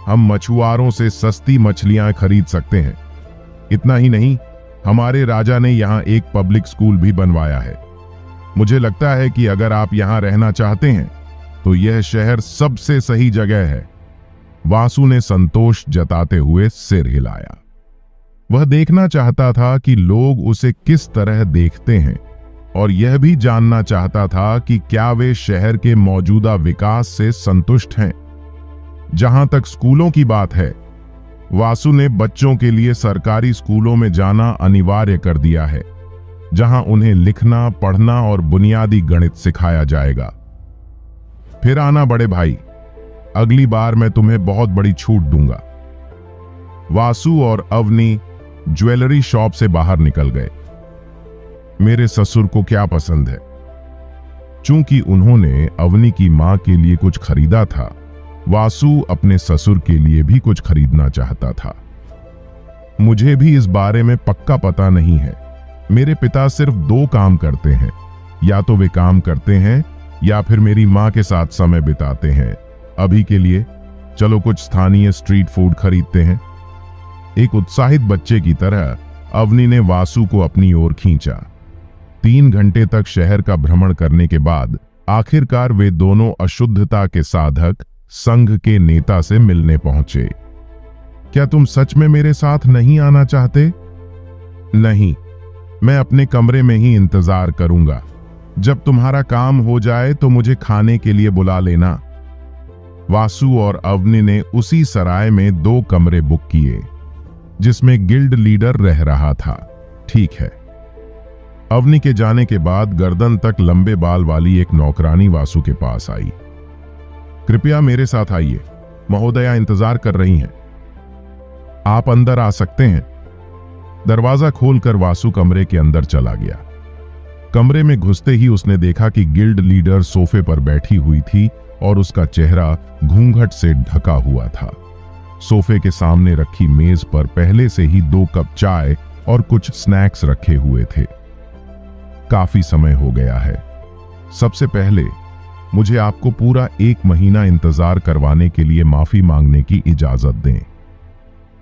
हम मछुआरों से सस्ती मछलियां खरीद सकते हैं। इतना ही नहीं, हमारे राजा ने यहाँ एक पब्लिक स्कूल भी बनवाया है। मुझे लगता है कि अगर आप यहाँ रहना चाहते हैं तो यह शहर सबसे सही जगह है। वासु ने संतोष जताते हुए सिर हिलाया। वह देखना चाहता था कि लोग उसे किस तरह देखते हैं और यह भी जानना चाहता था कि क्या वे शहर के मौजूदा विकास से संतुष्ट हैं। जहां तक स्कूलों की बात है, वासु ने बच्चों के लिए सरकारी स्कूलों में जाना अनिवार्य कर दिया है, जहां उन्हें लिखना, पढ़ना और बुनियादी गणित सिखाया जाएगा। फिर आना बड़े भाई, अगली बार मैं तुम्हें बहुत बड़ी छूट दूंगा। वासु और अवनी ज्वेलरी शॉप से बाहर निकल गए। मेरे ससुर को क्या पसंद है? चूंकि उन्होंने अवनी की मां के लिए कुछ खरीदा था, वासु अपने ससुर के लिए भी कुछ खरीदना चाहता था। मुझे भी इस बारे में पक्का पता नहीं है। मेरे पिता सिर्फ 2 काम करते हैं, या तो वे काम करते हैं या फिर मेरी मां के साथ समय बिताते हैं। अभी के लिए चलो कुछ स्थानीय स्ट्रीट फूड खरीदते हैं। एक उत्साहित बच्चे की तरह अवनी ने वासु को अपनी ओर खींचा। 3 घंटे तक शहर का भ्रमण करने के बाद आखिरकार वे दोनों अशुद्धता के साधक संघ के नेता से मिलने पहुंचे। क्या तुम सच में मेरे साथ नहीं आना चाहते? नहीं, मैं अपने कमरे में ही इंतजार करूंगा। जब तुम्हारा काम हो जाए तो मुझे खाने के लिए बुला लेना। वासु और अवनी ने उसी सराय में 2 कमरे बुक किए जिसमें गिल्ड लीडर रह रहा था। ठीक है। अवनी के जाने के बाद गर्दन तक लंबे बाल वाली एक नौकरानी वासु के पास आई। कृपया मेरे साथ आइए, महोदया इंतजार कर रही हैं। आप अंदर आ सकते हैं। दरवाजा खोलकर वासु कमरे के अंदर चला गया। कमरे में घुसते ही उसने देखा कि गिल्ड लीडर सोफे पर बैठी हुई थी और उसका चेहरा घूंघट से ढका हुआ था। सोफे के सामने रखी मेज पर पहले से ही 2 कप चाय और कुछ स्नैक्स रखे हुए थे। काफी समय हो गया है। सबसे पहले मुझे आपको पूरा 1 महीना इंतजार करवाने के लिए माफी मांगने की इजाजत दें।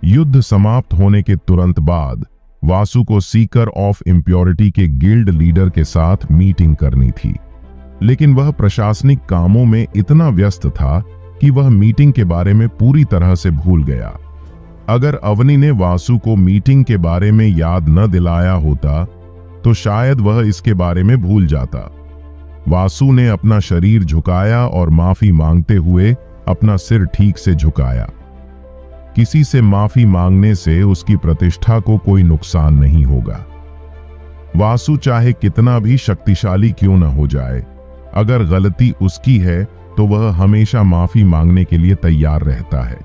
युद्ध समाप्त होने के तुरंत बाद वासु को सीकर ऑफ इम्प्योरिटी के गिल्ड लीडर के साथ मीटिंग करनी थी, लेकिन वह प्रशासनिक कामों में इतना व्यस्त था कि वह मीटिंग के बारे में पूरी तरह से भूल गया। अगर अवनी ने वासु को मीटिंग के बारे में याद न दिलाया होता तो शायद वह इसके बारे में भूल जाता। वासु ने अपना शरीर झुकाया और माफी मांगते हुए अपना सिर ठीक से झुकाया। किसी से माफी मांगने से उसकी प्रतिष्ठा को कोई नुकसान नहीं होगा। वासु चाहे कितना भी शक्तिशाली क्यों न हो जाए, अगर गलती उसकी है तो वह हमेशा माफी मांगने के लिए तैयार रहता है।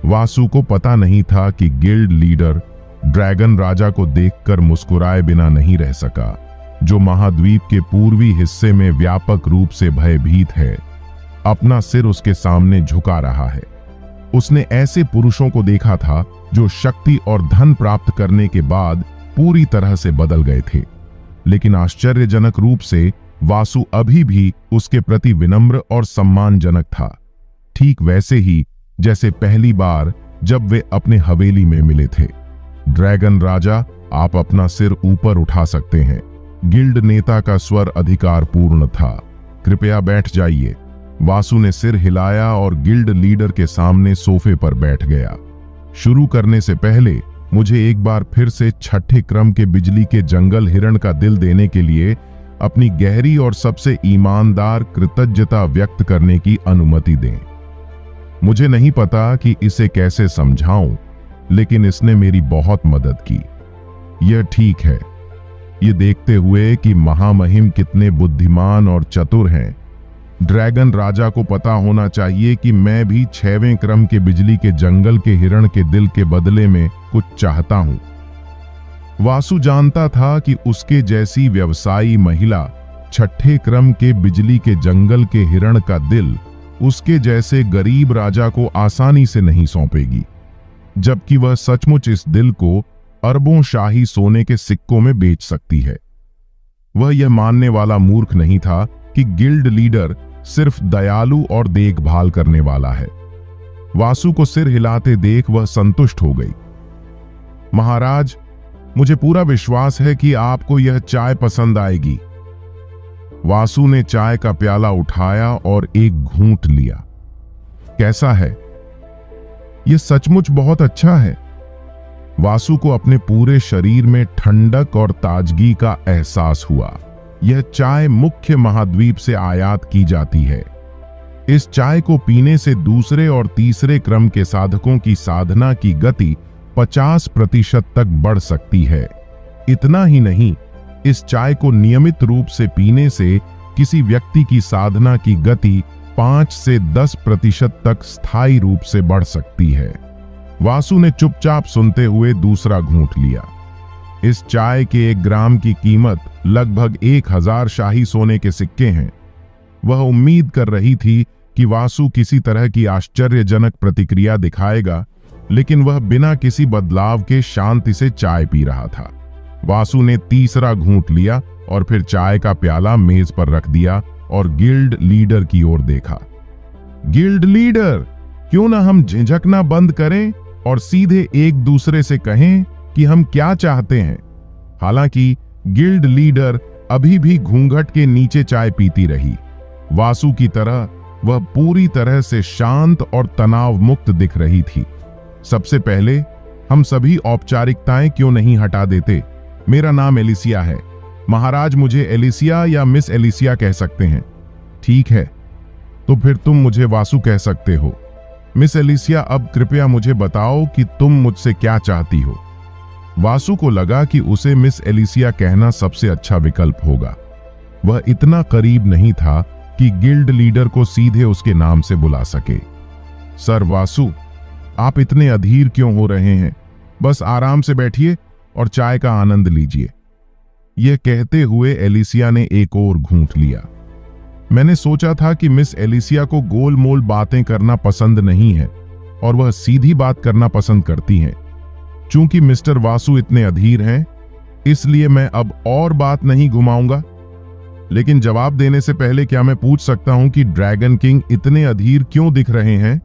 वासु को पता नहीं था कि गिल्ड लीडर ड्रैगन राजा को देखकर मुस्कुराए बिना नहीं रह सका, जो महाद्वीप के पूर्वी हिस्से में व्यापक रूप से भयभीत है। अपना सिर उसके सामने झुका रहा है। उसने ऐसे पुरुषों को देखा था जो शक्ति और धन प्राप्त करने के बाद पूरी तरह से बदल गए थे, लेकिन आश्चर्यजनक रूप से वासु अभी भी उसके प्रति विनम्र और सम्मानजनक था, ठीक वैसे ही जैसे पहली बार जब वे अपने हवेली में मिले थे। ड्रैगन राजा, आप अपना सिर ऊपर उठा सकते हैं। गिल्ड नेता का स्वर अधिकार पूर्ण था। कृपया बैठ जाइए। वासु ने सिर हिलाया और गिल्ड लीडर के सामने सोफे पर बैठ गया। शुरू करने से पहले मुझे एक बार फिर से 6ठे क्रम के बिजली के जंगल हिरण का दिल देने के लिए अपनी गहरी और सबसे ईमानदार कृतज्ञता व्यक्त करने की अनुमति दें। मुझे नहीं पता कि इसे कैसे समझाऊं, लेकिन इसने मेरी बहुत मदद की। यह ठीक है, ये देखते हुए कि महामहिम कितने बुद्धिमान और चतुर हैं, ड्रैगन राजा को पता होना चाहिए कि मैं भी 6वें क्रम के बिजली के जंगल के हिरण के दिल के बदले में कुछ चाहता हूं। वासु जानता था कि उसके जैसी व्यवसायी महिला 6ठे क्रम के बिजली के जंगल के हिरण का दिल उसके जैसे गरीब राजा को आसानी से नहीं सौंपेगी, जबकि वह सचमुच इस दिल को अरबों शाही सोने के सिक्कों में बेच सकती है। वह यह मानने वाला मूर्ख नहीं था कि गिल्ड लीडर सिर्फ दयालु और देखभाल करने वाला है। वासु को सिर हिलाते देख वह संतुष्ट हो गई। महाराज, मुझे पूरा विश्वास है कि आपको यह चाय पसंद आएगी। वासु ने चाय का प्याला उठाया और एक घूंट लिया। कैसा है? यह सचमुच बहुत अच्छा है। वासु को अपने पूरे शरीर में ठंडक और ताजगी का एहसास हुआ। यह चाय मुख्य महाद्वीप से आयात की जाती है। इस चाय को पीने से दूसरे और तीसरे क्रम के साधकों की साधना की गति 50% तक बढ़ सकती है। इतना ही नहीं, इस चाय को नियमित रूप से पीने से किसी व्यक्ति की साधना की गति 5 से 10% तक स्थायी रूप से बढ़ सकती है। वासु ने चुपचाप सुनते हुए दूसरा घूंट लिया। इस चाय के 1 ग्राम की कीमत लगभग 1000 शाही सोने के सिक्के हैं। वह उम्मीद कर रही थी कि वासु किसी तरह की आश्चर्यजनक प्रतिक्रिया दिखाएगा, लेकिन वह बिना किसी बदलाव के शांति से चाय पी रहा था। वासु ने तीसरा घूंट लिया और फिर चाय का प्याला मेज पर रख दिया और गिल्ड लीडर की ओर देखा। गिल्ड लीडर, क्यों ना हम झिझकना बंद करें और सीधे एक दूसरे से कहें कि हम क्या चाहते हैं। हालांकि गिल्ड लीडर अभी भी घूंघट के नीचे चाय पीती रही। वासु की तरह वह पूरी तरह से शांत और तनाव मुक्त दिख रही थी। सबसे पहले हम सभी औपचारिकताएं क्यों नहीं हटा देते? मेरा नाम एलिसिया है। महाराज मुझे एलिसिया या मिस एलिसिया कह सकते हैं। ठीक है, तो फिर तुम मुझे वासु कह सकते हो। मिस एलिसिया, अब कृपया मुझे बताओ कि तुम मुझसे क्या चाहती हो। वासु को लगा कि उसे मिस एलिसिया कहना सबसे अच्छा विकल्प होगा। वह इतना करीब नहीं था कि गिल्ड लीडर को सीधे उसके नाम से बुला सके। सर वासु, आप इतने अधीर क्यों हो रहे हैं? बस आराम से बैठिए और चाय का आनंद लीजिए। यह कहते हुए एलिसिया ने एक और घूंट लिया। मैंने सोचा था कि मिस एलिसिया को गोलमोल बातें करना पसंद नहीं है और वह सीधी बात करना पसंद करती हैं। चूंकि मिस्टर वासु इतने अधीर हैं, इसलिए मैं अब और बात नहीं घुमाऊंगा। लेकिन जवाब देने से पहले क्या मैं पूछ सकता हूं कि ड्रैगन किंग इतने अधीर क्यों दिख रहे हैं?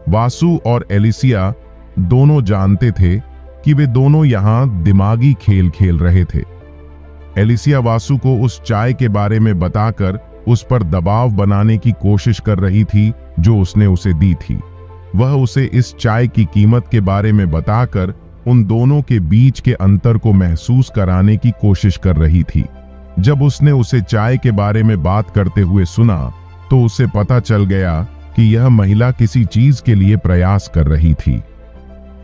वासु और एलिसिया दोनों जानते थे कि वे दोनों यहां दिमागी खेल खेल रहे थे। एलिसिया वासु को उस चाय के बारे में बताकर उस पर दबाव बनाने की कोशिश कर रही थी जो उसने उसे दी थी। वह उसे इस चाय की कीमत के बारे में बताकर उन दोनों के बीच के अंतर को महसूस कराने की कोशिश कर रही थी। जब उसने उसे चाय के बारे में बात करते हुए सुना तो उसे पता चल गया कि यह महिला किसी चीज के लिए प्रयास कर रही थी।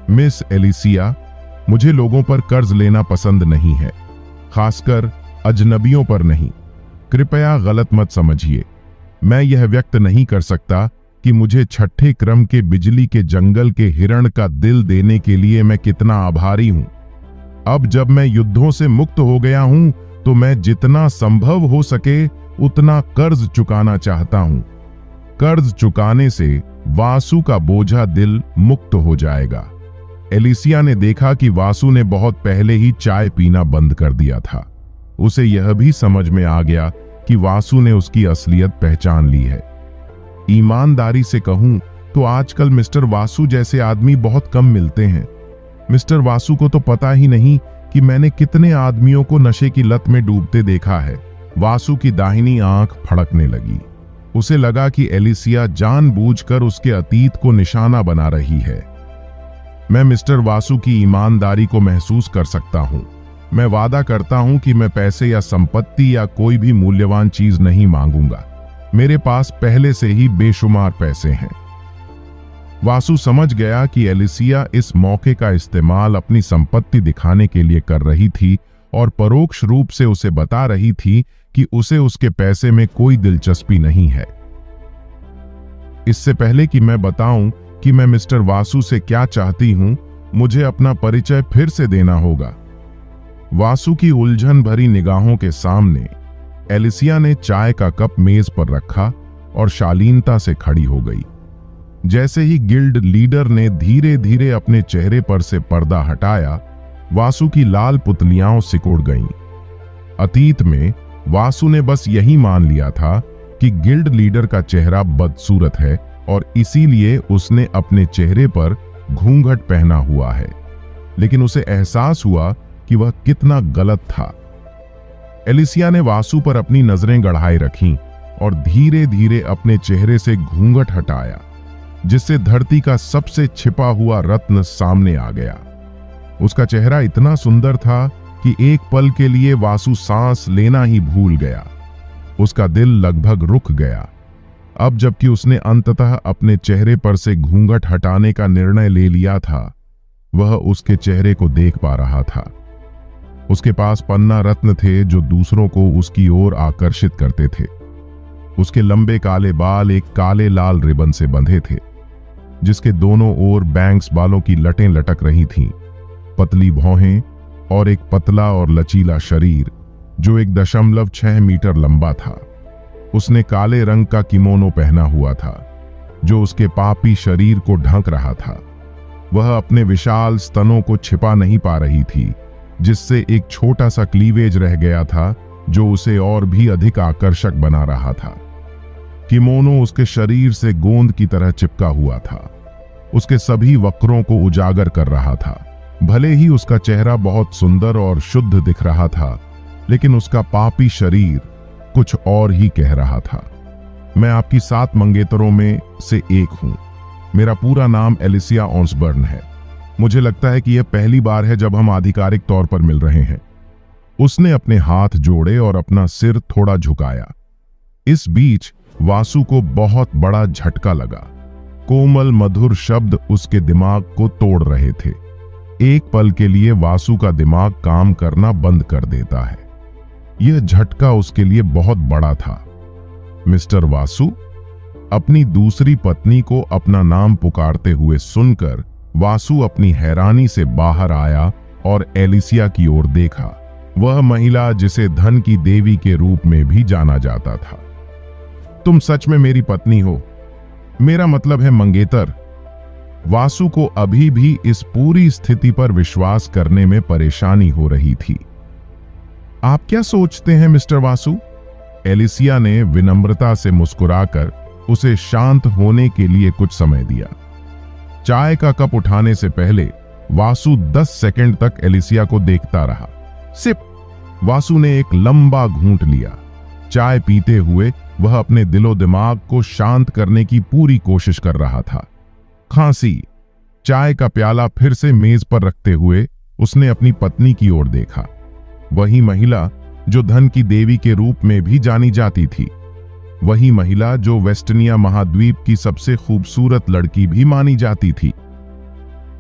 मिस एलिसिया, मुझे लोगों पर कर्ज लेना पसंद नहीं है, खासकर अजनबियों पर नहीं। कृपया गलत मत समझिए। मैं यह व्यक्त नहीं कर सकता कि मुझे 6ठे क्रम के बिजली के जंगल के हिरण का दिल देने के लिए मैं कितना आभारी हूं। अब जब मैं युद्धों से मुक्त हो गया हूं तो मैं जितना संभव हो सके उतना कर्ज चुकाना चाहता हूं। कर्ज चुकाने से वासु का बोझा दिल मुक्त हो जाएगा। एलिसिया ने देखा कि वासु ने बहुत पहले ही चाय पीना बंद कर दिया था। उसे यह भी समझ में आ गया कि वासु ने उसकी असलियत पहचान ली है। ईमानदारी से कहूं तो आजकल मिस्टर वासु जैसे आदमी बहुत कम मिलते हैं। मिस्टर वासु को तो पता ही नहीं कि मैंने कितने आदमियों को नशे की लत में डूबते देखा है। वासु की दाहिनी आंख फड़कने लगी। उसे लगा कि एलिसिया जानबूझकर उसके अतीत को निशाना बना रही है। मैं मिस्टर वासु की ईमानदारी को महसूस कर सकता हूं। मैं वादा करता हूं कि मैं पैसे या संपत्ति या कोई भी मूल्यवान चीज नहीं मांगूंगा। मेरे पास पहले से ही बेशुमार पैसे हैं। वासु समझ गया कि एलिसिया इस मौके का इस्तेमाल अपनी संपत्ति दिखाने के लिए कर रही थी और परोक्ष रूप से उसे बता रही थी कि उसे उसके पैसे में कोई दिलचस्पी नहीं है। इससे पहले कि मैं बताऊं कि मैं मिस्टर वासु से क्या चाहती हूं, मुझे अपना परिचय फिर से देना होगा। वासु की उलझन भरी निगाहों के सामने एलिसिया ने चाय का कप मेज पर रखा और शालीनता से खड़ी हो गई। जैसे ही गिल्ड लीडर ने धीरे धीरे अपने चेहरे पर से पर्दा हटाया, वासु की लाल पुतलियां सिकुड़ गईं। अतीत में वासु ने बस यही मान लिया था कि गिल्ड लीडर का चेहरा बदसूरत है और इसीलिए उसने अपने चेहरे पर घूंघट पहना हुआ है। लेकिन उसे एहसास हुआ कि वह कितना गलत था। एलिसिया ने वासु पर अपनी नजरें गड़ाए रखीं और धीरे धीरे अपने चेहरे से घूंघट हटाया, जिससे धरती का सबसे छिपा हुआ रत्न सामने आ गया। उसका चेहरा इतना सुंदर था कि एक पल के लिए वासु सांस लेना ही भूल गया। उसका दिल लगभग रुक गया। अब जबकि उसने अंततः अपने चेहरे पर से घूंघट हटाने का निर्णय ले लिया था, वह उसके चेहरे को देख पा रहा था। उसके पास पन्ना रत्न थे जो दूसरों को उसकी ओर आकर्षित करते थे। उसके लंबे काले बाल एक काले लाल रिबन से बंधे थे, जिसके दोनों ओर बैंक्स बालों की लटें लटक रही थीं। पतली भौहें और एक पतला और लचीला शरीर जो 1.6 मीटर लंबा था। उसने काले रंग का किमोनो पहना हुआ था जो उसके पापी शरीर को ढक रहा था। वह अपने विशाल स्तनों को छिपा नहीं पा रही थी, जिससे एक छोटा सा क्लीवेज रह गया था जो उसे और भी अधिक आकर्षक बना रहा था। किमोनो उसके शरीर से गोंद की तरह चिपका हुआ था, उसके सभी वक्रों को उजागर कर रहा था। भले ही उसका चेहरा बहुत सुंदर और शुद्ध दिख रहा था, लेकिन उसका पापी शरीर कुछ और ही कह रहा था। मैं आपकी 7 मंगेतरों में से एक हूं। मेरा पूरा नाम एलिसिया ऑसबर्न है। मुझे लगता है कि यह पहली बार है जब हम आधिकारिक तौर पर मिल रहे हैं। उसने अपने हाथ जोड़े और अपना सिर थोड़ा झुकाया। इस बीच वासु को बहुत बड़ा झटका लगा। कोमल मधुर शब्द उसके दिमाग को तोड़ रहे थे। एक पल के लिए वासु का दिमाग काम करना बंद कर देता है। यह झटका उसके लिए बहुत बड़ा था। मिस्टर वासु, अपनी दूसरी पत्नी को अपना नाम पुकारते हुए सुनकर वासु अपनी हैरानी से बाहर आया और एलिसिया की ओर देखा। वह महिला जिसे धन की देवी के रूप में भी जाना जाता था। तुम सच में मेरी पत्नी हो? मेरा मतलब है मंगेतर। वासु को अभी भी इस पूरी स्थिति पर विश्वास करने में परेशानी हो रही थी। आप क्या सोचते हैं मिस्टर वासु? एलिसिया ने विनम्रता से मुस्कुराकर उसे शांत होने के लिए कुछ समय दिया। चाय का कप उठाने से पहले वासु 10 सेकंड तक एलिसिया को देखता रहा। सिप। वासु ने एक लंबा घूंट लिया। चाय पीते हुए वह अपने दिलो दिमाग को शांत करने की पूरी कोशिश कर रहा था। खांसी। चाय का प्याला फिर से मेज पर रखते हुए उसने अपनी पत्नी की ओर देखा। वही महिला जो धन की देवी के रूप में भी जानी जाती थी, वही महिला जो वेस्टर्निया महाद्वीप की सबसे खूबसूरत लड़की भी मानी जाती थी।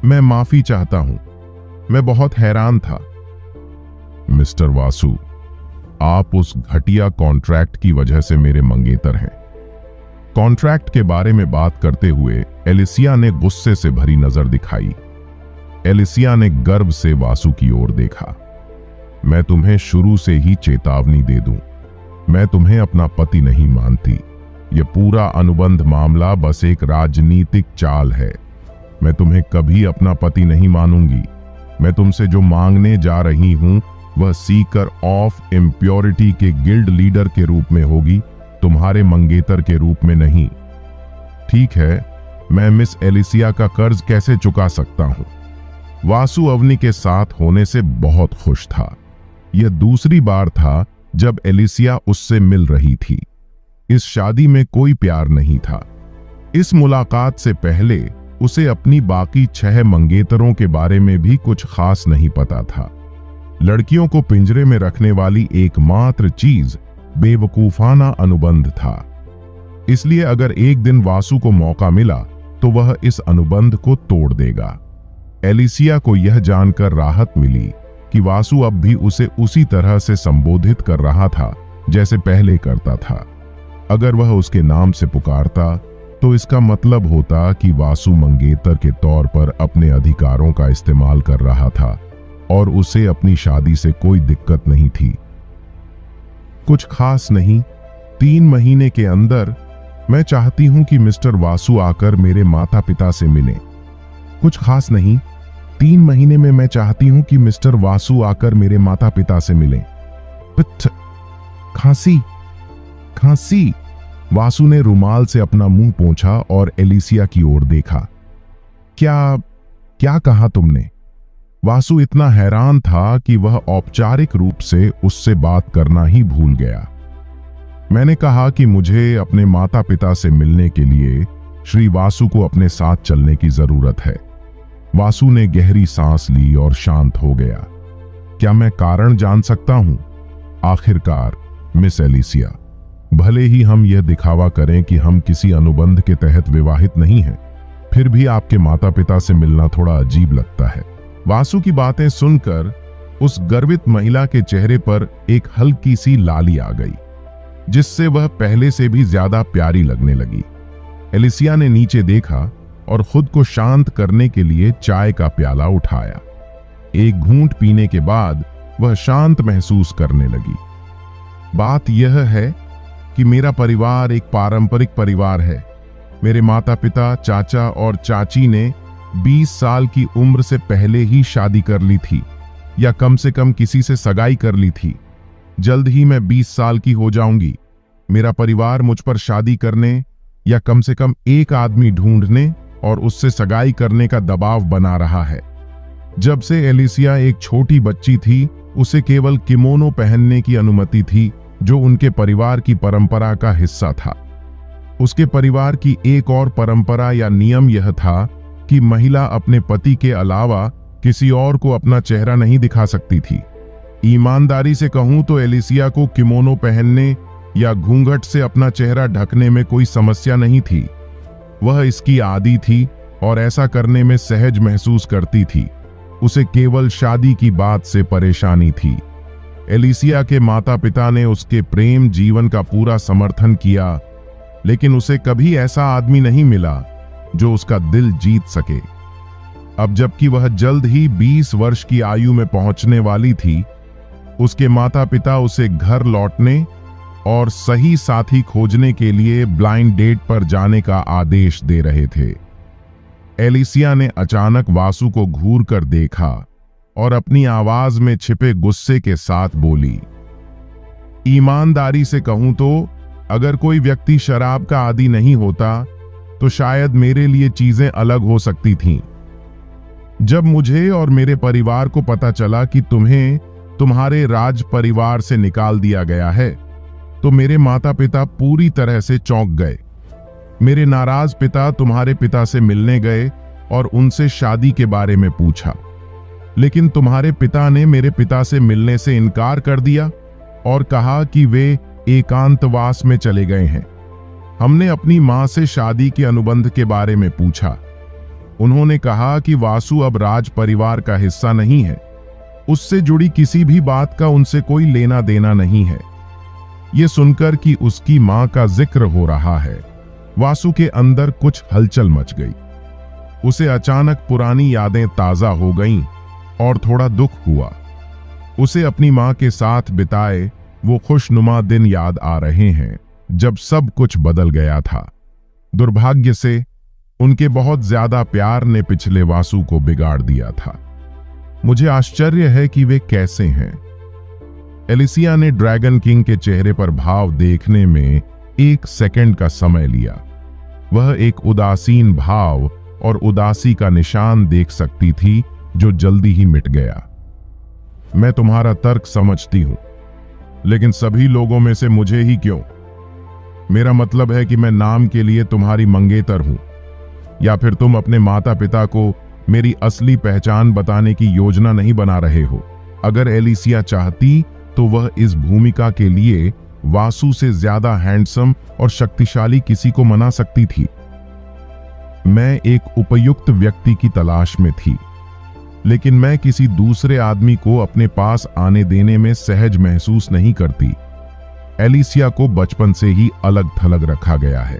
मैं माफी चाहता हूं, मैं बहुत हैरान था। मिस्टर वासु, आप उस घटिया कॉन्ट्रैक्ट की वजह से मेरे मंगेतर हैं। कॉन्ट्रैक्ट के बारे में बात करते हुए एलिसिया ने गुस्से से भरी नजर दिखाई। एलिसिया ने गर्व से वासु की ओर देखा। मैं तुम्हें शुरू से ही चेतावनी दे दूं, मैं तुम्हें अपना पति नहीं मानती। यह पूरा अनुबंध मामला बस एक राजनीतिक चाल है। मैं तुम्हें कभी अपना पति नहीं मानूंगी। मैं तुमसे जो मांगने जा रही हूं वह सीकर ऑफ इम्प्योरिटी के गिल्ड लीडर के रूप में होगी, तुम्हारे मंगेतर के रूप में नहीं। ठीक है, मैं मिस एलिसिया का कर्ज कैसे चुका सकता हूं? वासु अवनी के साथ होने से बहुत खुश था। यह दूसरी बार था जब एलिसिया उससे मिल रही थी। इस शादी में कोई प्यार नहीं था। इस मुलाकात से पहले उसे अपनी बाकी 6 मंगेतरों के बारे में भी कुछ खास नहीं पता था। लड़कियों को पिंजरे में रखने वाली एकमात्र चीज बेवकूफाना अनुबंध था। इसलिए अगर एक दिन वासु को मौका मिला तो वह इस अनुबंध को तोड़ देगा। एलिसिया को यह जानकर राहत मिली कि वासु अब भी उसे उसी तरह से संबोधित कर रहा था जैसे पहले करता था। अगर वह उसके नाम से पुकारता तो इसका मतलब होता कि वासु मंगेतर के तौर पर अपने अधिकारों का इस्तेमाल कर रहा था और उसे अपनी शादी से कोई दिक्कत नहीं थी। कुछ खास नहीं, 3 महीने के अंदर मैं चाहती हूं कि मिस्टर वासु आकर मेरे माता पिता से मिलें। कुछ खास नहीं, 3 महीने में मैं चाहती हूं कि मिस्टर वासु आकर मेरे माता पिता से मिलें। खांसी खांसी। वासु ने रुमाल से अपना मुंह पोंछा और एलिसिया की ओर देखा। क्या कहा तुमने? वासु इतना हैरान था कि वह औपचारिक रूप से उससे बात करना ही भूल गया। मैंने कहा कि मुझे अपने माता पिता से मिलने के लिए श्री वासु को अपने साथ चलने की जरूरत है। वासु ने गहरी सांस ली और शांत हो गया। क्या मैं कारण जान सकता हूं? आखिरकार मिस एलिसिया, भले ही हम यह दिखावा करें कि हम किसी अनुबंध के तहत विवाहित नहीं हैं, फिर भी आपके माता पिता से मिलना थोड़ा अजीब लगता है। वासु की बातें सुनकर उस गर्वित महिला के चेहरे पर एक हल्की सी लाली आ गई, जिससे वह पहले से भी ज्यादा प्यारी लगने लगी। एलिसिया ने नीचे देखा और खुद को शांत करने के लिए चाय का प्याला उठाया। एक घूंट पीने के बाद वह शांत महसूस करने लगी। बात यह है कि मेरा परिवार एक पारंपरिक परिवार है। मेरे माता पिता, चाचा और चाची ने 20 साल की उम्र से पहले ही शादी कर ली थी, या कम से कम किसी से सगाई कर ली थी। जल्द ही मैं 20 साल की हो जाऊंगी। मेरा परिवार मुझ पर शादी करने या कम से कम एक आदमी ढूंढने और उससे सगाई करने का दबाव बना रहा है। जब से एलिसिया एक छोटी बच्ची थी, उसे केवल किमोनो पहनने की अनुमति थी, जो उनके परिवार की परंपरा का हिस्सा था। उसके परिवार की एक और परंपरा या नियम यह था कि महिला अपने पति के अलावा किसी और को अपना चेहरा नहीं दिखा सकती थी। ईमानदारी से कहूं तो एलिसिया को किमोनो पहनने या घूंघट से अपना चेहरा ढकने में कोई समस्या नहीं थी। वह इसकी आदी थी और ऐसा करने में सहज महसूस करती थी। उसे केवल शादी की बात से परेशानी थी। एलिसिया के माता पिता ने उसके प्रेम जीवन का पूरा समर्थन किया, लेकिन उसे कभी ऐसा आदमी नहीं मिला जो उसका दिल जीत सके। अब जबकि वह जल्द ही 20 वर्ष की आयु में पहुंचने वाली थी, उसके माता पिता उसे घर लौटने और सही साथी खोजने के लिए ब्लाइंड डेट पर जाने का आदेश दे रहे थे। एलिसिया ने अचानक वासु को घूर कर देखा और अपनी आवाज में छिपे गुस्से के साथ बोली, ईमानदारी से कहूं तो अगर कोई व्यक्ति शराब का आदी नहीं होता तो शायद मेरे लिए चीजें अलग हो सकती थीं। जब मुझे और मेरे परिवार को पता चला कि तुम्हें तुम्हारे राज परिवार से निकाल दिया गया है, तो मेरे माता पिता पूरी तरह से चौंक गए। मेरे नाराज पिता तुम्हारे पिता से मिलने गए और उनसे शादी के बारे में पूछा, लेकिन तुम्हारे पिता ने मेरे पिता से मिलने से इनकार कर दिया और कहा कि वे एकांतवास में चले गए हैं। हमने अपनी मां से शादी के अनुबंध के बारे में पूछा। उन्होंने कहा कि वासु अब राज परिवार का हिस्सा नहीं है, उससे जुड़ी किसी भी बात का उनसे कोई लेना देना नहीं है। ये सुनकर कि उसकी मां का जिक्र हो रहा है, वासु के अंदर कुछ हलचल मच गई। उसे अचानक पुरानी यादें ताजा हो गईं और थोड़ा दुख हुआ। उसे अपनी मां के साथ बिताए वो खुशनुमा दिन याद आ रहे हैं जब सब कुछ बदल गया था। दुर्भाग्य से उनके बहुत ज्यादा प्यार ने पिछले वासु को बिगाड़ दिया था। मुझे आश्चर्य है कि वे कैसे हैं। एलिसिया ने ड्रैगन किंग के चेहरे पर भाव देखने में 1 सेकंड का समय लिया। वह एक उदासीन भाव और उदासी का निशान देख सकती थी जो जल्दी ही मिट गया। मैं तुम्हारा तर्क समझती हूं, लेकिन सभी लोगों में से मुझे ही क्यों? मेरा मतलब है कि मैं नाम के लिए तुम्हारी मंगेतर हूं, या फिर तुम अपने माता पिता को मेरी असली पहचान बताने की योजना नहीं बना रहे हो। अगर एलिसिया चाहती तो वह इस भूमिका के लिए वासु से ज्यादा हैंडसम और शक्तिशाली किसी को मना सकती थी। मैं एक उपयुक्त व्यक्ति की तलाश में थी, लेकिन मैं किसी दूसरे आदमी को अपने पास आने देने में सहज महसूस नहीं करती। एलिसिया को बचपन से ही अलग थलग रखा गया है।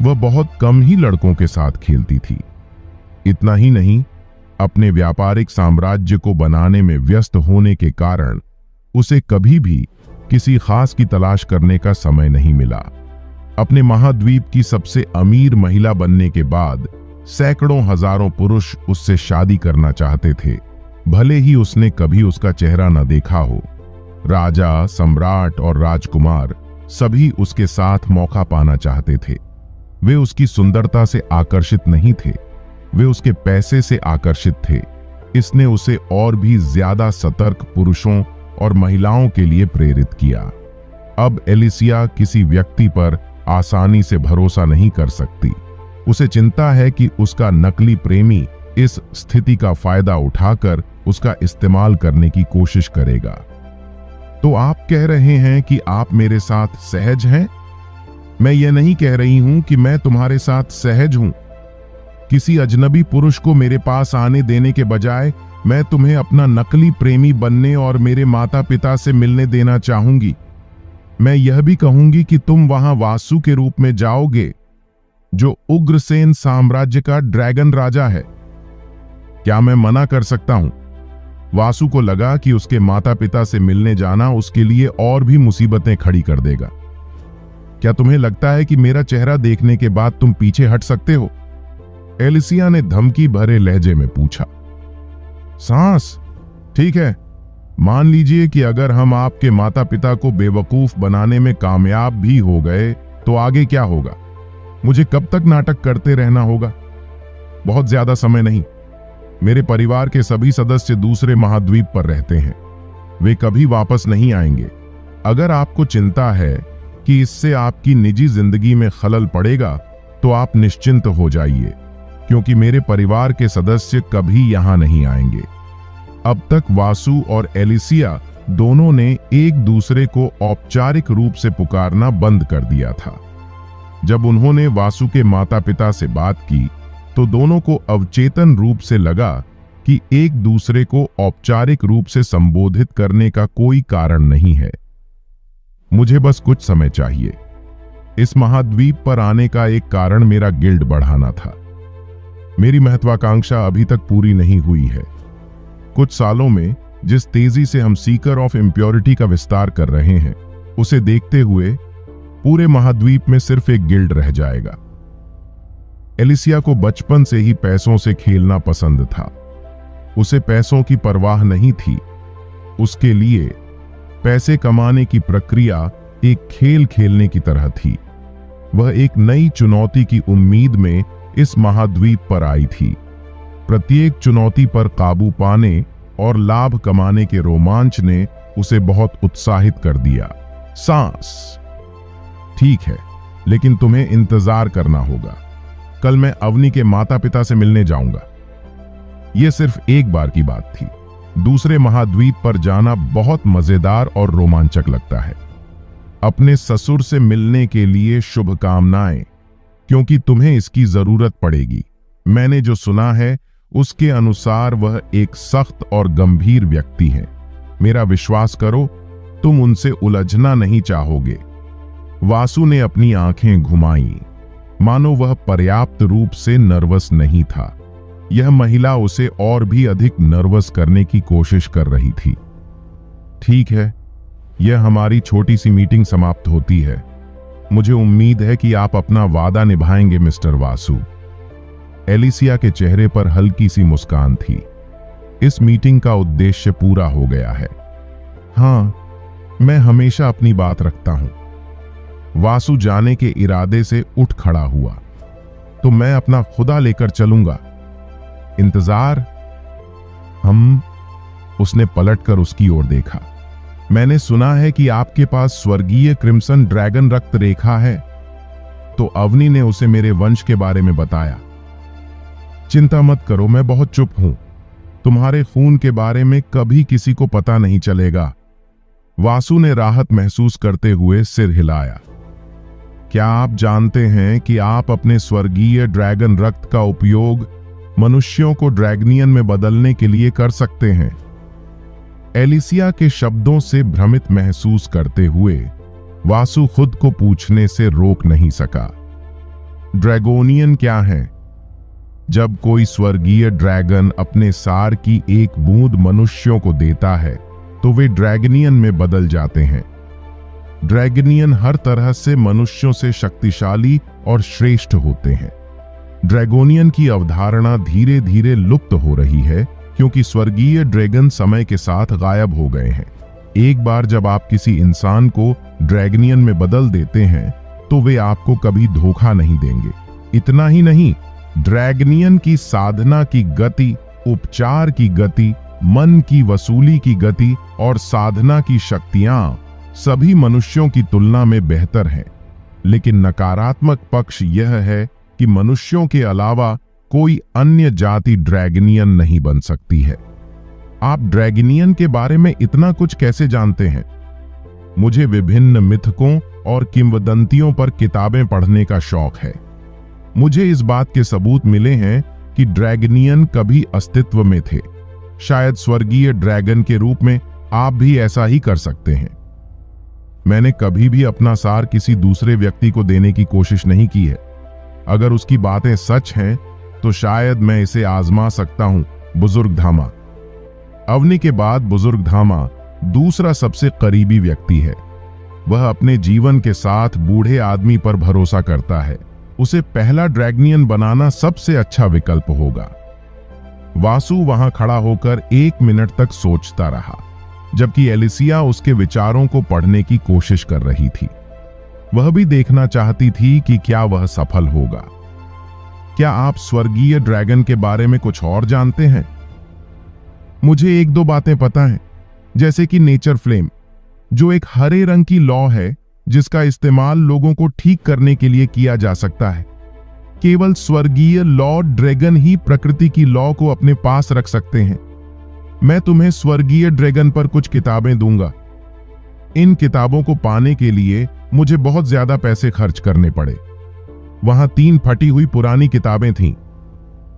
वह बहुत कम ही लड़कों के साथ खेलती थी। इतना ही नहीं, अपने व्यापारिक साम्राज्य को बनाने में व्यस्त होने के कारण उसे कभी भी किसी खास की तलाश करने का समय नहीं मिला। अपने महाद्वीप की सबसे अमीर महिला बनने के बाद सैकड़ों हजारों पुरुष उससे शादी करना चाहते थे, भले ही उसने कभी उसका चेहरा न देखा हो। राजा, सम्राट और राजकुमार सभी उसके साथ मौका पाना चाहते थे। वे उसकी सुंदरता से आकर्षित नहीं थे, वे उसके पैसे से आकर्षित थे। इसने उसे और भी ज्यादा सतर्क पुरुषों और महिलाओं के लिए प्रेरित किया। अब एलिसिया किसी व्यक्ति पर आसानी से भरोसा नहीं कर सकती। उसे चिंता है कि उसका नकली प्रेमी इस स्थिति का फायदा उठाकर उसका इस्तेमाल करने की कोशिश करेगा। तो आप कह रहे हैं कि आप मेरे साथ सहज हैं? मैं ये नहीं कह रही हूं कि मैं तुम्हारे साथ सहज हूं। किसी अजनबी पुरुष को मेरे पास आने देने के बजाय मैं तुम्हें अपना नकली प्रेमी बनने और मेरे माता पिता से मिलने देना चाहूंगी। मैं यह भी कहूंगी कि तुम वहां वासु के रूप में जाओगे, जो उग्रसेन साम्राज्य का ड्रैगन राजा है। क्या मैं मना कर सकता हूं? वासु को लगा कि उसके माता पिता से मिलने जाना उसके लिए और भी मुसीबतें खड़ी कर देगा। क्या तुम्हें लगता है कि मेरा चेहरा देखने के बाद तुम पीछे हट सकते हो? एलिसिया ने धमकी भरे लहजे में पूछा। सांस, ठीक है, मान लीजिए कि अगर हम आपके माता पिता को बेवकूफ बनाने में कामयाब भी हो गए तो आगे क्या होगा? मुझे कब तक नाटक करते रहना होगा? बहुत ज्यादा समय नहीं। मेरे परिवार के सभी सदस्य दूसरे महाद्वीप पर रहते हैं। वे कभी वापस नहीं आएंगे। अगर आपको चिंता है कि इससे आपकी निजी जिंदगी में खलल पड़ेगा तो आप निश्चिंत हो जाइए, क्योंकि मेरे परिवार के सदस्य कभी यहां नहीं आएंगे। अब तक वासु और एलिसिया दोनों ने एक दूसरे को औपचारिक रूप से पुकारना बंद कर दिया था। जब उन्होंने वासु के माता पिता से बात की तो दोनों को अवचेतन रूप से लगा कि एक दूसरे को औपचारिक रूप से संबोधित करने का कोई कारण नहीं है। मुझे बस कुछ समय चाहिए। इस महाद्वीप पर आने का एक कारण मेरा गिल्ड बढ़ाना था। मेरी महत्वाकांक्षा अभी तक पूरी नहीं हुई है। कुछ सालों में जिस तेजी से हम सीकर ऑफ इम्प्योरिटी का विस्तार कर रहे हैं, उसे देखते हुए पूरे महाद्वीप में सिर्फ एक गिल्ड रह जाएगा। एलिसिया को बचपन से ही पैसों से खेलना पसंद था। उसे पैसों की परवाह नहीं थी। उसके लिए पैसे कमाने की प्रक्रिया एक खेल खेलने की तरह थी। वह एक नई चुनौती की उम्मीद में इस महाद्वीप पर आई थी। प्रत्येक चुनौती पर काबू पाने और लाभ कमाने के रोमांच ने उसे बहुत उत्साहित कर दिया। सांस, ठीक है, लेकिन तुम्हें इंतजार करना होगा। कल मैं अवनी के माता पिता से मिलने जाऊंगा। यह सिर्फ एक बार की बात थी। दूसरे महाद्वीप पर जाना बहुत मजेदार और रोमांचक लगता है। अपने ससुर से मिलने के लिए शुभकामनाएं, क्योंकि तुम्हें इसकी जरूरत पड़ेगी। मैंने जो सुना है उसके अनुसार वह एक सख्त और गंभीर व्यक्ति है। मेरा विश्वास करो, तुम उनसे उलझना नहीं चाहोगे। वासु ने अपनी आंखें घुमाईं, मानो वह पर्याप्त रूप से नर्वस नहीं था। यह महिला उसे और भी अधिक नर्वस करने की कोशिश कर रही थी। ठीक है, यह हमारी छोटी सी मीटिंग समाप्त होती है। मुझे उम्मीद है कि आप अपना वादा निभाएंगे, मिस्टर वासु। एलिसिया के चेहरे पर हल्की सी मुस्कान थी। इस मीटिंग का उद्देश्य पूरा हो गया है। हां, मैं हमेशा अपनी बात रखता हूं। वासु जाने के इरादे से उठ खड़ा हुआ। तो मैं अपना खुदा लेकर चलूंगा। इंतजार? उसने पलटकर उसकी ओर देखा। मैंने सुना है कि आपके पास स्वर्गीय क्रिम्सन ड्रैगन रक्त रेखा है। तो अवनी ने उसे मेरे वंश के बारे में बताया। चिंता मत करो, मैं बहुत चुप हूं। तुम्हारे खून के बारे में कभी किसी को पता नहीं चलेगा। वासु ने राहत महसूस करते हुए सिर हिलाया। क्या आप जानते हैं कि आप अपने स्वर्गीय ड्रैगन रक्त का उपयोग मनुष्यों को ड्रैगनियन में बदलने के लिए कर सकते हैं? एलिसिया के शब्दों से भ्रमित महसूस करते हुए वासु खुद को पूछने से रोक नहीं सका, ड्रैगोनियन क्या है? जब कोई स्वर्गीय ड्रैगन अपने सार की एक बूंद मनुष्यों को देता है तो वे ड्रैगनियन में बदल जाते हैं। ड्रैगनियन हर तरह से मनुष्यों से शक्तिशाली और श्रेष्ठ होते हैं। ड्रैगोनियन की अवधारणा धीरे धीरे लुप्त हो रही है क्योंकि स्वर्गीय ड्रैगन समय के साथ गायब हो गए हैं। एक बार जब आप किसी इंसान को ड्रैगनियन में बदल देते हैं तो वे आपको कभी धोखा नहीं देंगे। इतना ही नहीं, ड्रैगनियन की साधना की गति, उपचार की गति, मन की वसूली की गति और साधना की शक्तियां सभी मनुष्यों की तुलना में बेहतर हैं। लेकिन नकारात्मक पक्ष यह है कि मनुष्यों के अलावा कोई अन्य जाति ड्रैगनियन नहीं बन सकती है। आप ड्रैगनियन के बारे में इतना कुछ कैसे जानते हैं? मुझे विभिन्न मिथकों और किंवदंतियों पर किताबें पढ़ने का शौक है। मुझे इस बात के सबूत मिले हैं कि ड्रैगनियन कभी अस्तित्व में थे। शायद स्वर्गीय ड्रैगन के रूप में आप भी ऐसा ही कर सकते हैं। मैंने कभी भी अपना सार किसी दूसरे व्यक्ति को देने की कोशिश नहीं की है। अगर उसकी बातें सच हैं तो शायद मैं इसे आजमा सकता हूं। बुजुर्ग धामा। अवनी के बाद बुजुर्ग धामा दूसरा सबसे करीबी व्यक्ति है। वह अपने जीवन के साथ बूढ़े आदमी पर भरोसा करता है। उसे पहला ड्रैगनियन बनाना सबसे अच्छा विकल्प होगा। वासु वहां खड़ा होकर 1 मिनट तक सोचता रहा, जबकि एलिसिया उसके विचारों को पढ़ने की कोशिश कर रही थी। वह भी देखना चाहती थी कि क्या वह सफल होगा। क्या आप स्वर्गीय ड्रैगन के बारे में कुछ और जानते हैं? मुझे 1-2 बातें पता हैं, जैसे कि नेचर फ्लेम, जो एक हरे रंग की लौ है जिसका इस्तेमाल लोगों को ठीक करने के लिए किया जा सकता है। केवल स्वर्गीय लॉर्ड ड्रैगन ही प्रकृति की लॉ को अपने पास रख सकते हैं। मैं तुम्हें स्वर्गीय ड्रैगन पर कुछ किताबें दूंगा। इन किताबों को पाने के लिए मुझे बहुत ज्यादा पैसे खर्च करने पड़े। वहां 3 फटी हुई पुरानी किताबें थीं।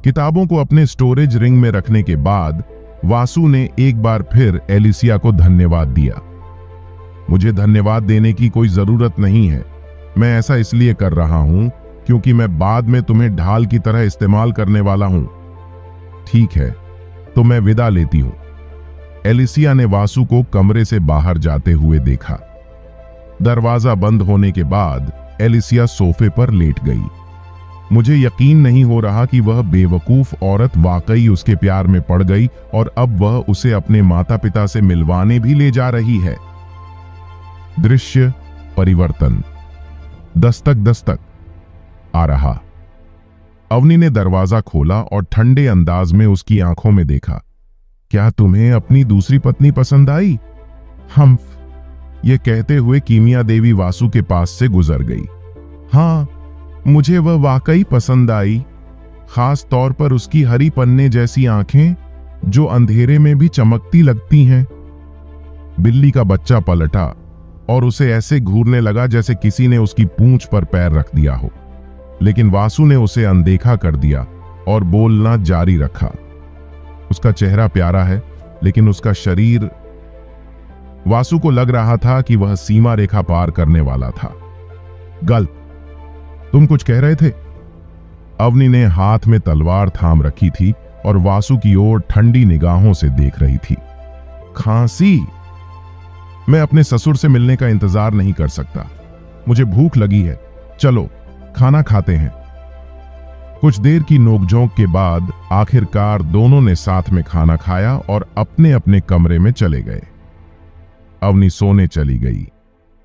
किताबों को अपने स्टोरेज रिंग में रखने के बाद वासु ने एक बार फिर एलिसिया को धन्यवाद दिया। मुझे धन्यवाद देने की कोई जरूरत नहीं है। मैं ऐसा इसलिए कर रहा हूं क्योंकि मैं बाद में तुम्हें ढाल की तरह इस्तेमाल करने वाला हूं। ठीक है, तो मैं विदा लेती हूं। एलिसिया ने वासु को कमरे से बाहर जाते हुए देखा। दरवाजा बंद होने के बाद एलिसिया सोफे पर लेट गई। मुझे यकीन नहीं हो रहा कि वह बेवकूफ औरत वाकई उसके प्यार में पड़ गई और अब वह उसे अपने माता पिता से मिलवाने भी ले जा रही है। दृश्य परिवर्तन। दस्तक दस्तक आ रहा। अवनी ने दरवाजा खोला और ठंडे अंदाज में उसकी आंखों में देखा। क्या तुम्हें अपनी दूसरी पत्नी पसंद आई? हम ये कहते हुए कीमिया देवी वासु के पास से गुजर गई। हाँ, मुझे वह वाकई पसंद आई, खास तौर पर उसकी हरी पन्ने जैसी आंखें जो अंधेरे में भी चमकती लगती हैं। बिल्ली का बच्चा पलटा और उसे ऐसे घूरने लगा जैसे किसी ने उसकी पूंछ पर पैर रख दिया हो, लेकिन वासु ने उसे अनदेखा कर दिया और बोलना जारी रखा। उसका चेहरा प्यारा है, लेकिन उसका शरीर। वासु को लग रहा था कि वह सीमा रेखा पार करने वाला था। गल्प। तुम कुछ कह रहे थे? अवनी ने हाथ में तलवार थाम रखी थी और वासु की ओर ठंडी निगाहों से देख रही थी। खांसी। मैं अपने ससुर से मिलने का इंतजार नहीं कर सकता। मुझे भूख लगी है। चलो खाना खाते हैं। कुछ देर की नोकझोंक के बाद आखिरकार दोनों ने साथ में खाना खाया और अपने अपने कमरे में चले गए। अवनी सोने चली गई,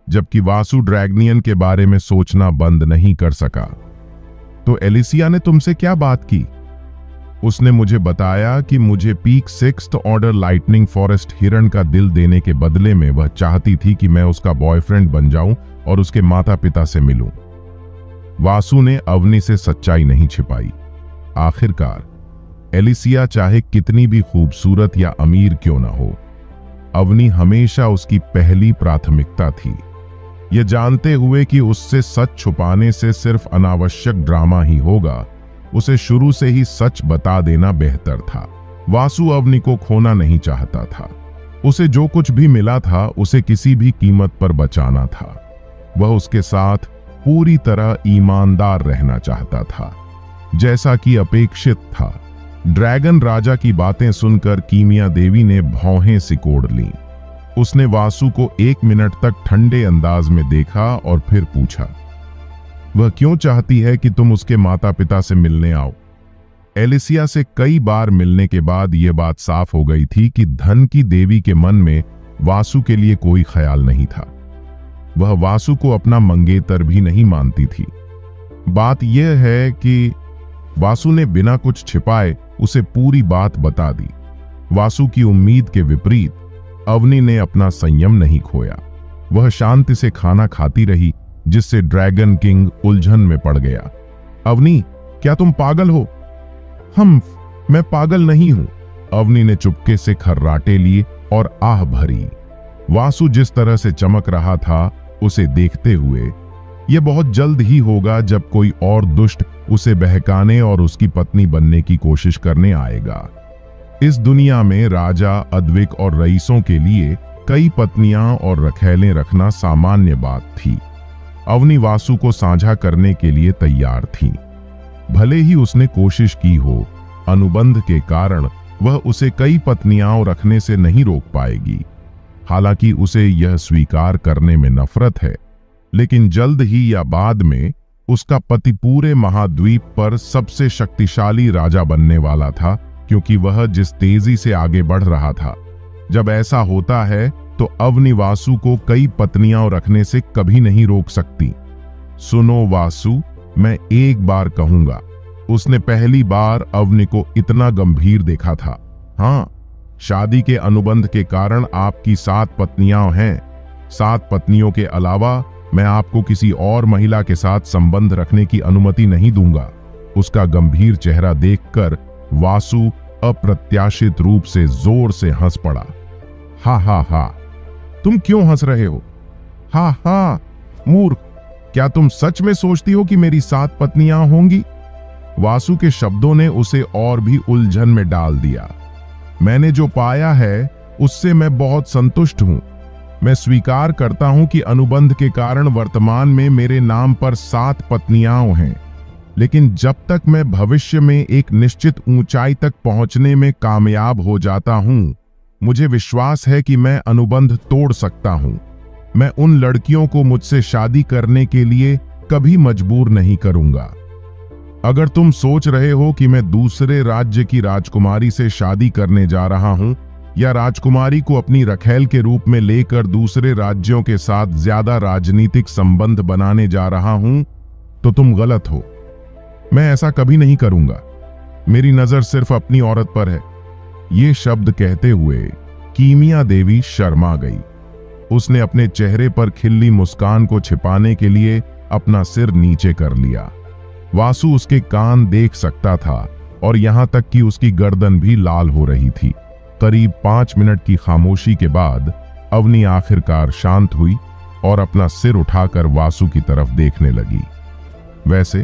जबकि वासु ड्रैगनियन के बारे में सोचना बंद नहीं कर सका। तो एलिसिया ने तुमसे क्या बात की? उसने मुझे बताया कि मुझे peak 6th order lightning forest हिरण का दिल देने के बदले में वह चाहती थी कि मैं उसका बॉयफ्रेंड बन जाऊं और उसके माता पिता से मिलूं। वासु ने अवनी से सच्चाई नहीं छिपाई। आखिरकार एलिसिया चाहे कितनी भी खूबसूरत या अमीर क्यों ना हो, अवनी हमेशा उसकी पहली प्राथमिकता थी। ये जानते हुए कि उससे सच छुपाने से सिर्फ अनावश्यक ड्रामा ही होगा, उसे शुरू से ही सच बता देना बेहतर था। वासु अवनी को खोना नहीं चाहता था। उसे जो कुछ भी मिला था उसे किसी भी कीमत पर बचाना था। वह उसके साथ पूरी तरह ईमानदार रहना चाहता था, जैसा कि अपेक्षित था। ड्रैगन राजा की बातें सुनकर कीमिया देवी ने भौहें सिकोड़ लीं। उसने वासु को 1 मिनट तक ठंडे अंदाज में देखा और फिर पूछा, वह क्यों चाहती है कि तुम उसके माता पिता से मिलने आओ? एलिसिया से कई बार मिलने के बाद यह बात साफ हो गई थी कि धन की देवी के मन में वासु के लिए कोई ख्याल नहीं था। वह वासु को अपना मंगेतर भी नहीं मानती थी। बात यह है कि वासु ने बिना कुछ छिपाए उसे पूरी बात बता दी। वासु की उम्मीद के विपरीत अवनी ने अपना संयम नहीं खोया। वह शांति से खाना खाती रही, जिससे ड्रैगन किंग उलझन में पड़ गया। अवनी, क्या तुम पागल हो? मैं पागल नहीं हूं। अवनी ने चुपके से खर्राटे लिए और आह भरी। वासु जिस तरह से चमक रहा था उसे देखते हुए, यह बहुत जल्द ही होगा जब कोई और दुष्ट उसे बहकाने और उसकी पत्नी बनने की कोशिश करने आएगा। इस दुनिया में राजा, अद्विक और रईसों के लिए कई पत्नियां और रखैलें रखना सामान्य बात थी। अवनी वासु को साझा करने के लिए तैयार थी। भले ही उसने कोशिश की हो, अनुबंध के कारण वह उसे कई पत्नियां रखने से नहीं रोक पाएगी। हालांकि उसे यह स्वीकार करने में नफरत है, लेकिन जल्द ही या बाद में उसका पति पूरे महाद्वीप पर सबसे शक्तिशाली राजा बनने वाला था, क्योंकि वह जिस तेजी से आगे बढ़ रहा था। जब ऐसा होता है तो अवनी वासु को कई पत्नियां रखने से कभी नहीं रोक सकती। सुनो वासु, मैं एक बार कहूंगा, उसने पहली बार अवनी को इतना गंभीर देखा था। हाँ, शादी के अनुबंध के कारण आपकी 7 पत्नियां हैं। 7 पत्नियों के अलावा मैं आपको किसी और महिला के साथ संबंध रखने की अनुमति नहीं दूंगा। उसका गंभीर चेहरा देखकर वासु अप्रत्याशित रूप से जोर से हंस पड़ा। हा हा हा, तुम क्यों हंस रहे हो? हा हा, मूर्ख, क्या तुम सच में सोचती हो कि मेरी 7 पत्नियां होंगी? वासु के शब्दों ने उसे और भी उलझन में डाल दिया। मैंने जो पाया है उससे मैं बहुत संतुष्ट हूं। मैं स्वीकार करता हूं कि अनुबंध के कारण वर्तमान में मेरे नाम पर 7 पत्नियां हैं, लेकिन जब तक मैं भविष्य में एक निश्चित ऊंचाई तक पहुंचने में कामयाब हो जाता हूं, मुझे विश्वास है कि मैं अनुबंध तोड़ सकता हूं। मैं उन लड़कियों को मुझसे शादी करने के लिए कभी मजबूर नहीं करूंगा। अगर तुम सोच रहे हो कि मैं दूसरे राज्य की राजकुमारी से शादी करने जा रहा हूं या राजकुमारी को अपनी रखैल के रूप में लेकर दूसरे राज्यों के साथ ज्यादा राजनीतिक संबंध बनाने जा रहा हूं, तो तुम गलत हो। मैं ऐसा कभी नहीं करूंगा। मेरी नजर सिर्फ अपनी औरत पर है। ये शब्द कहते हुए कीमिया देवी शर्मा गई। उसने अपने चेहरे पर खिल्ली मुस्कान को छिपाने के लिए अपना सिर नीचे कर लिया। वासु उसके कान देख सकता था और यहां तक कि उसकी गर्दन भी लाल हो रही थी। करीब 5 मिनट की खामोशी के बाद अवनी आखिरकार शांत हुई और अपना सिर उठाकर वासु की तरफ देखने लगी। वैसे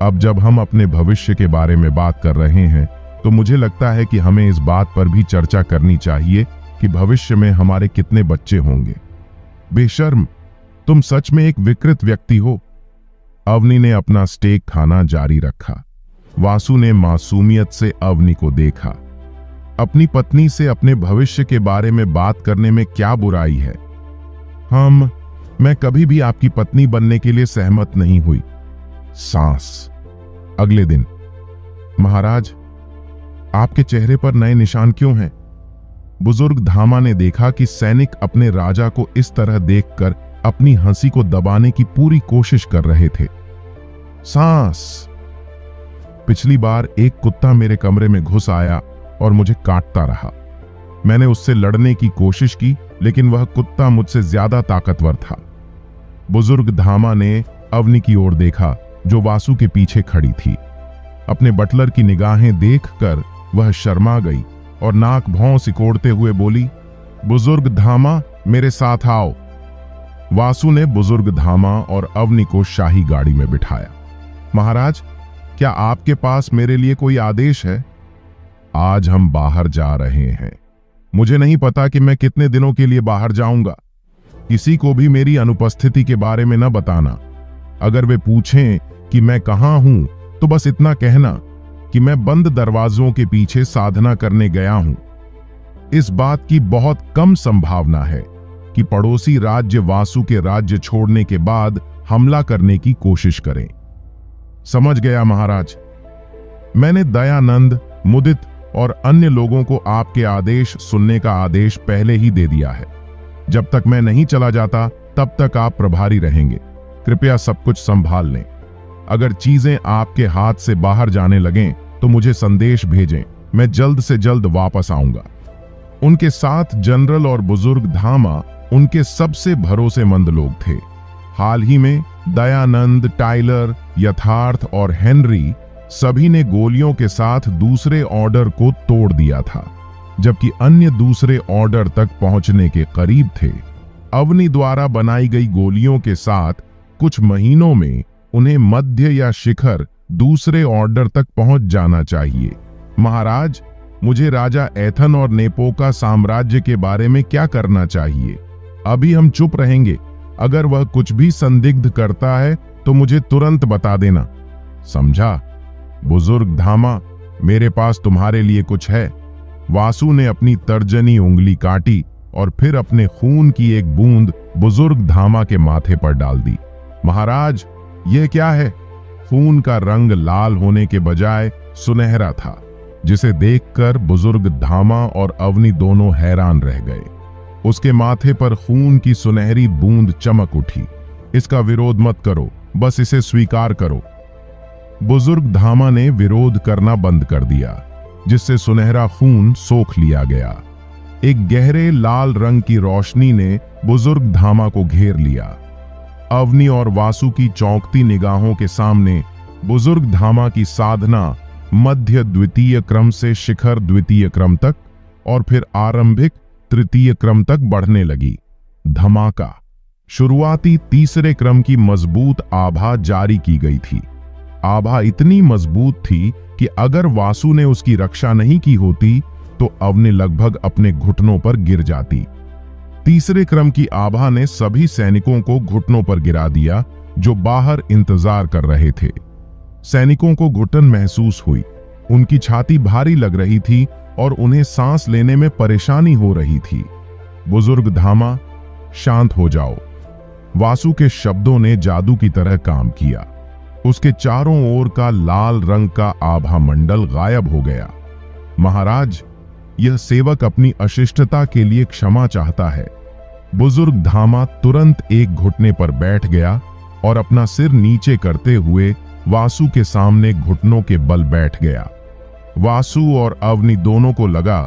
अब जब हम अपने भविष्य के बारे में बात कर रहे हैं, तो मुझे लगता है कि हमें इस बात पर भी चर्चा करनी चाहिए कि भविष्य में हमारे कितने बच्चे होंगे। बेशर्म, तुम सच में एक विकृत व्यक्ति हो। अवनी ने अपना स्टेक खाना जारी रखा। वासु ने मासूमियत से अवनी को देखा। अपनी पत्नी से अपने भविष्य के बारे में बात करने में क्या बुराई है? मैं कभी भी आपकी पत्नी बनने के लिए सहमत नहीं हुई। सांस। अगले दिन, महाराज, आपके चेहरे पर नए निशान क्यों हैं? बुजुर्ग धामा ने देखा कि सैनिक अपने राजा को इस तरह देखकर अपनी हंसी को दबाने की पूरी कोशिश कर रहे थे। सांस। पिछली बार एक कुत्ता मेरे कमरे में घुस आया और मुझे काटता रहा। मैंने उससे लड़ने की कोशिश की, लेकिन वह कुत्ता मुझसे ज्यादा ताकतवर था। बुजुर्ग धामा ने अवनी की ओर देखा, जो वासु के पीछे खड़ी थी। अपने बटलर की निगाहें देखकर वह शर्मा गई और नाक भौं सिकोड़ते हुए बोली, बुजुर्ग धामा, मेरे साथ आओ। वासु ने बुजुर्ग धामा और अवनी को शाही गाड़ी में बिठाया। महाराज, क्या आपके पास मेरे लिए कोई आदेश है? आज हम बाहर जा रहे हैं। मुझे नहीं पता कि मैं कितने दिनों के लिए बाहर जाऊंगा। किसी को भी मेरी अनुपस्थिति के बारे में न बताना। अगर वे पूछें कि मैं कहां हूं, तो बस इतना कहना कि मैं बंद दरवाजों के पीछे साधना करने गया हूं। इस बात की बहुत कम संभावना है कि पड़ोसी राज्य वासु के राज्य छोड़ने के बाद हमला करने की कोशिश करें। समझ गया महाराज। मैंने दयानंद, मुदित और अन्य लोगों को आपके आदेश सुनने का आदेश पहले ही दे दिया है। जब तक मैं नहीं चला जाता तब तक आप प्रभारी रहेंगे। कृपया सब कुछ संभाल लें। अगर चीजें आपके हाथ से बाहर जाने लगें तो मुझे संदेश भेजें। मैं जल्द से जल्द वापस आऊंगा। उनके साथ जनरल और बुजुर्ग धामा उनके सबसे भरोसेमंद लोग थे। हाल ही में दयानंद, टाइलर, यथार्थ और हेनरी सभी ने गोलियों के साथ दूसरे ऑर्डर को तोड़ दिया था, जबकि अन्य दूसरे ऑर्डर तक पहुंचने के करीब थे। अवनी द्वारा बनाई गई गोलियों के साथ कुछ महीनों में उन्हें मध्य या शिखर दूसरे ऑर्डर तक पहुंच जाना चाहिए। महाराज, मुझे राजा एथन और नेपोका साम्राज्य के बारे में क्या करना चाहिए? अभी हम चुप रहेंगे। अगर वह कुछ भी संदिग्ध करता है तो मुझे तुरंत बता देना। समझा? बुजुर्ग धामा, मेरे पास तुम्हारे लिए कुछ है। वासु ने अपनी तर्जनी उंगली काटी और फिर अपने खून की एक बूंद बुजुर्ग धामा के माथे पर डाल दी। महाराज, यह क्या है? खून का रंग लाल होने के बजाय सुनहरा था, जिसे देखकर बुजुर्ग धामा और अवनी दोनों हैरान रह गए। उसके माथे पर खून की सुनहरी बूंद चमक उठी। इसका विरोध मत करो, बस इसे स्वीकार करो। बुजुर्ग धामा ने विरोध करना बंद कर दिया, जिससे सुनहरा खून सोख लिया गया। एक गहरे लाल रंग की रोशनी ने बुजुर्ग धामा को घेर लिया। अवनी और वासु की चौंकती निगाहों के सामने बुजुर्ग धामा की साधना मध्य द्वितीय क्रम से शिखर द्वितीय क्रम तक और फिर आरंभिक तृतीय क्रम तक बढ़ने लगी। धमाका। शुरुआती तीसरे क्रम की मजबूत आभा जारी की गई थी। आभा इतनी मजबूत थी कि अगर वासु ने उसकी रक्षा नहीं की होती तो अवनी लगभग अपने घुटनों पर गिर जाती। तीसरे क्रम की आभा ने सभी सैनिकों को घुटनों पर गिरा दिया जो बाहर इंतजार कर रहे थे। सैनिकों को घुटन महसूस हुई। उनकी छाती भारी लग रही थी और उन्हें सांस लेने में परेशानी हो रही थी। बुजुर्ग धामा, शांत हो जाओ। वासु के शब्दों ने जादू की तरह काम किया। उसके चारों ओर का लाल रंग का आभा मंडल गायब हो गया। महाराज, यह सेवक अपनी अशिष्टता के लिए क्षमा चाहता है। बुजुर्ग धामा तुरंत एक घुटने पर बैठ गया और अपना सिर नीचे करते हुए वासु के सामने घुटनों के बल बैठ गया। वासु और अवनी दोनों को लगा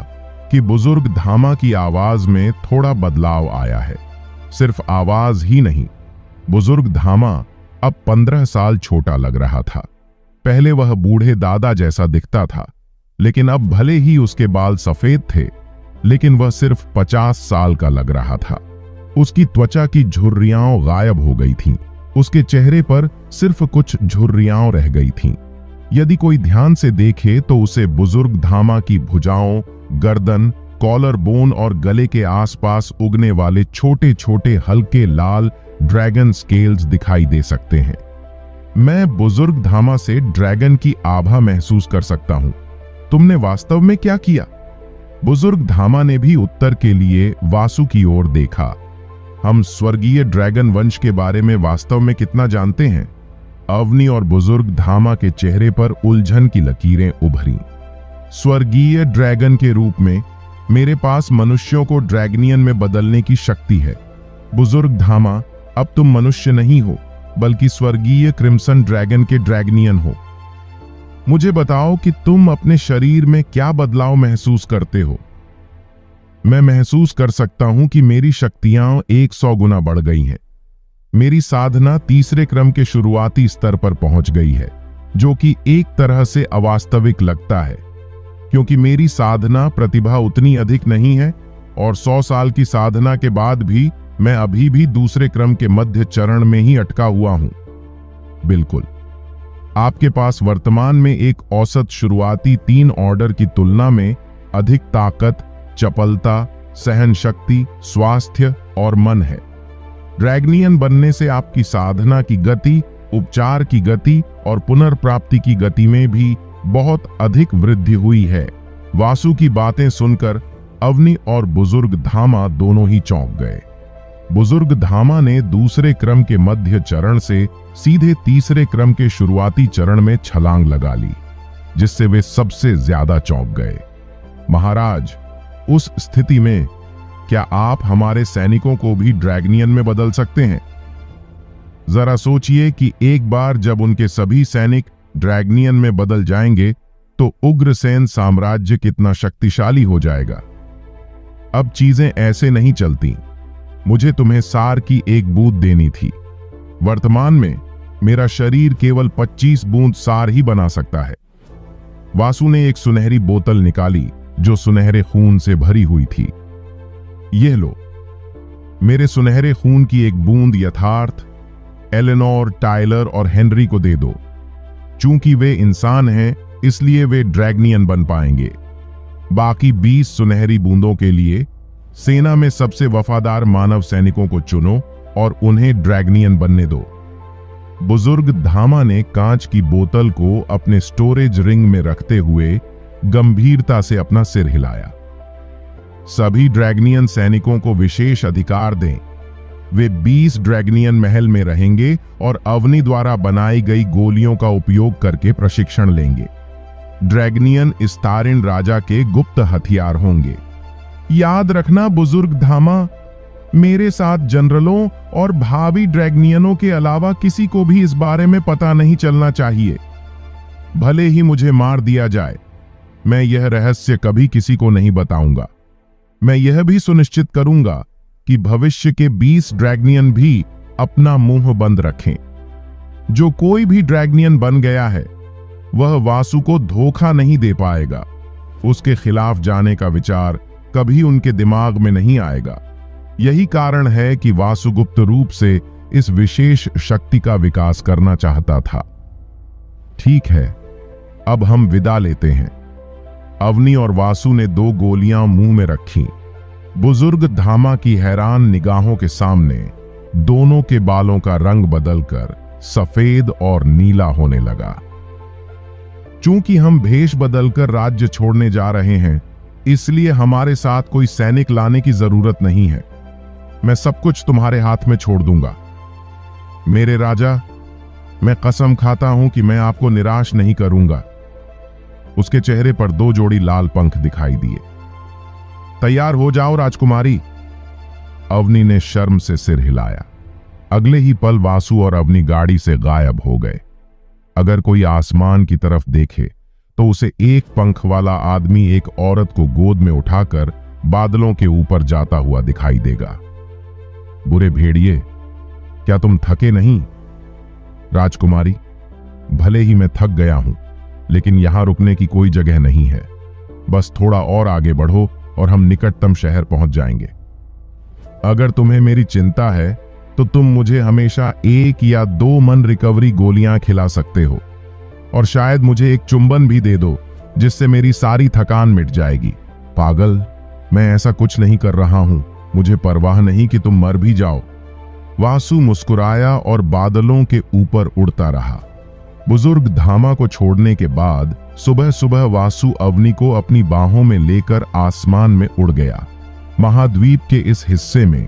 कि बुजुर्ग धामा की आवाज में थोड़ा बदलाव आया है। सिर्फ आवाज ही नहीं, बुजुर्ग धामा अब 15 साल छोटा लग रहा था। पहले वह बूढ़े दादा जैसा दिखता था, लेकिन अब भले ही उसके बाल सफेद थे, लेकिन वह सिर्फ 50 साल का लग रहा था। उसकी त्वचा की झुर्रियां गायब हो गई थीं। उसके चेहरे पर सिर्फ कुछ झुर्रियां रह गई थीं। यदि कोई ध्यान से देखे तो उसे बुजुर्ग धामा की भुजाओं, गर्दन, कॉलर बोन और गले के आसपास उगने वाले छोटे छोटे हल्के लाल ड्रैगन स्केल्स दिखाई दे सकते हैं। मैं बुजुर्ग धामा से ड्रैगन की आभा महसूस कर सकता हूं। तुमने वास्तव में क्या किया? बुजुर्ग धामा ने भी उत्तर के लिए वासु की ओर देखा। हम स्वर्गीय ड्रैगन वंश के बारे में वास्तव में कितना जानते हैं? अवनी और बुजुर्ग धामा के चेहरे पर उलझन की लकीरें उभरी। स्वर्गीय ड्रैगन के रूप में मेरे पास मनुष्यों को ड्रैगनियन में बदलने की शक्ति है। बुजुर्ग धामा, अब तुम मनुष्य नहीं हो, बल्कि स्वर्गीय क्रिम्सन ड्रैगन के ड्रैगनियन हो। मुझे बताओ कि तुम अपने शरीर में क्या बदलाव महसूस करते हो? मैं महसूस कर सकता हूं कि मेरी शक्तियां 100 गुना बढ़ गई हैं। मेरी साधना तीसरे क्रम के शुरुआती स्तर पर पहुंच गई है, जो कि एक तरह से अवास्तविक लगता है, क्योंकि मेरी साधना प्रतिभा उतनी अधिक नहीं है और 100 साल की साधना के बाद भी मैं अभी भी दूसरे क्रम के मध्य चरण में ही अटका हुआ हूं। बिल्कुल, आपके पास वर्तमान में एक औसत शुरुआती 3 ऑर्डर की तुलना में अधिक ताकत, चपलता, सहन शक्ति, स्वास्थ्य और मन है। ड्रैगनियन बनने से आपकी साधना की गति, उपचार की गति और पुनर्प्राप्ति की गति में भी बहुत अधिक वृद्धि हुई है। वासु की बातें सुनकर अवनी और बुजुर्ग धामा दोनों ही चौंक गए। बुजुर्ग धामा ने दूसरे क्रम के मध्य चरण से सीधे तीसरे क्रम के शुरुआती चरण में छलांग लगा ली, जिससे वे सबसे ज्यादा चौंक गए। महाराज, उस स्थिति में क्या आप हमारे सैनिकों को भी ड्रैगनियन में बदल सकते हैं? जरा सोचिए कि एक बार जब उनके सभी सैनिक ड्रैगनियन में बदल जाएंगे तो उग्रसेन साम्राज्य कितना शक्तिशाली हो जाएगा। अब चीजें ऐसे नहीं चलती। मुझे तुम्हें सार की एक बूंद देनी थी। वर्तमान में मेरा शरीर केवल 25 बूंद सार ही बना सकता है। वासु ने एक सुनहरी बोतल निकाली जो सुनहरे खून से भरी हुई थी। यह लो, मेरे सुनहरे खून की एक बूंद यथार्थ एलेनोर, टायलर और हेनरी को दे दो। चूंकि वे इंसान हैं, इसलिए वे ड्रैगनियन बन पाएंगे। बाकी 20 सुनहरी बूंदों के लिए सेना में सबसे वफादार मानव सैनिकों को चुनो और उन्हें ड्रैगनियन बनने दो। बुजुर्ग धामा ने कांच की बोतल को अपने स्टोरेज रिंग में रखते हुए गंभीरता से अपना सिर हिलाया। सभी ड्रैगनियन सैनिकों को विशेष अधिकार दें। वे 20 ड्रैगनियन महल में रहेंगे और अवनी द्वारा बनाई गई गोलियों का उपयोग करके प्रशिक्षण लेंगे। ड्रैगनियन इस्तारिन राजा के गुप्त हथियार होंगे। याद रखना बुजुर्ग धामा, मेरे साथ जनरलों और भावी ड्रैगनियनों के अलावा किसी को भी इस बारे में पता नहीं चलना चाहिए। भले ही मुझे मार दिया जाए, मैं यह रहस्य कभी किसी को नहीं बताऊंगा। मैं यह भी सुनिश्चित करूंगा कि भविष्य के 20 ड्रैगनियन भी अपना मुंह बंद रखें। जो कोई भी ड्रैगनियन बन गया है, वह वासु को धोखा नहीं दे पाएगा। उसके खिलाफ जाने का विचार कभी उनके दिमाग में नहीं आएगा। यही कारण है कि वासु गुप्त रूप से इस विशेष शक्ति का विकास करना चाहता था। ठीक है, अब हम विदा लेते हैं। अवनी और वासु ने 2 गोलियां मुंह में रखीं। बुजुर्ग धामा की हैरान निगाहों के सामने दोनों के बालों का रंग बदलकर सफेद और नीला होने लगा। चूंकि हम भेष बदलकर राज्य छोड़ने जा रहे हैं, इसलिए हमारे साथ कोई सैनिक लाने की जरूरत नहीं है। मैं सब कुछ तुम्हारे हाथ में छोड़ दूंगा। मेरे राजा, मैं कसम खाता हूं कि मैं आपको निराश नहीं करूंगा। उसके चेहरे पर 2 जोड़ी लाल पंख दिखाई दिए। तैयार हो जाओ राजकुमारी। अवनी ने शर्म से सिर हिलाया। अगले ही पल वासु और अवनी गाड़ी से गायब हो गए। अगर कोई आसमान की तरफ देखे तो उसे एक पंख वाला आदमी एक औरत को गोद में उठाकर बादलों के ऊपर जाता हुआ दिखाई देगा। बुरे भेड़िए, क्या तुम थके नहीं? राजकुमारी, भले ही मैं थक गया हूं, लेकिन यहां रुकने की कोई जगह नहीं है। बस थोड़ा और आगे बढ़ो और हम निकटतम शहर पहुंच जाएंगे। अगर तुम्हें मेरी चिंता है तो तुम मुझे हमेशा 1 या 2 मन रिकवरी गोलियां खिला सकते हो, और शायद मुझे एक चुंबन भी दे दो, जिससे मेरी सारी थकान मिट जाएगी। पागल, मैं ऐसा कुछ नहीं कर रहा हूं। मुझे परवाह नहीं कि तुम मर भी जाओ। वासु मुस्कुराया और बादलों के ऊपर उड़ता रहा। बुजुर्ग धामा को छोड़ने के बाद सुबह सुबह वासु अवनी को अपनी बाहों में लेकर आसमान में उड़ गया। महाद्वीप के इस हिस्से में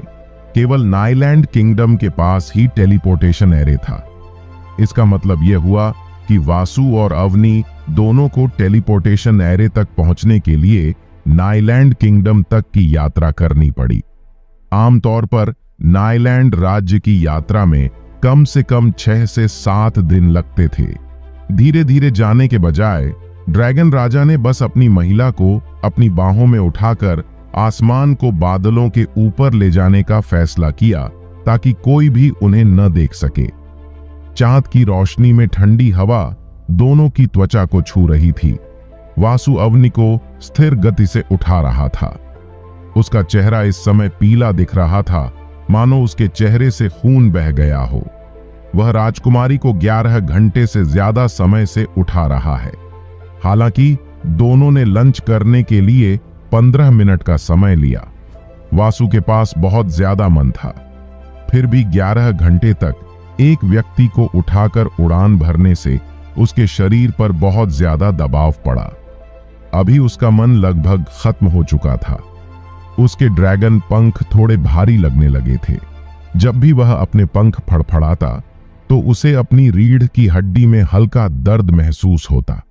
केवल नाइलैंड किंगडम के पास ही टेलीपोर्टेशन एरे था। इसका मतलब यह हुआ कि वासु और अवनी दोनों को टेलीपोर्टेशन एरे तक पहुंचने के लिए नाइलैंड किंगडम तक की यात्रा करनी पड़ी। आमतौर पर नाइलैंड राज्य की यात्रा में कम से कम 6 से 7 दिन लगते थे। धीरे धीरे जाने के बजाय ड्रैगन राजा ने बस अपनी महिला को अपनी बाहों में उठाकर आसमान को बादलों के ऊपर ले जाने का फैसला किया, ताकि कोई भी उन्हें न देख सके। चांद की रोशनी में ठंडी हवा दोनों की त्वचा को छू रही थी। वासु अवनी को स्थिर गति से उठा रहा था। उसका चेहरा इस समय पीला दिख रहा था मानो उसके चेहरे से खून बह गया हो। वह राजकुमारी को 11 घंटे से ज्यादा समय से उठा रहा है। हालांकि दोनों ने लंच करने के लिए 15 मिनट का समय लिया। वासु के पास बहुत ज्यादा मन था, फिर भी 11 घंटे तक एक व्यक्ति को उठाकर उड़ान भरने से उसके शरीर पर बहुत ज्यादा दबाव पड़ा। अभी उसका मन लगभग खत्म हो चुका था। उसके ड्रैगन पंख थोड़े भारी लगने लगे थे। जब भी वह अपने पंख फड़फड़ाता तो उसे अपनी रीढ़ की हड्डी में हल्का दर्द महसूस होता।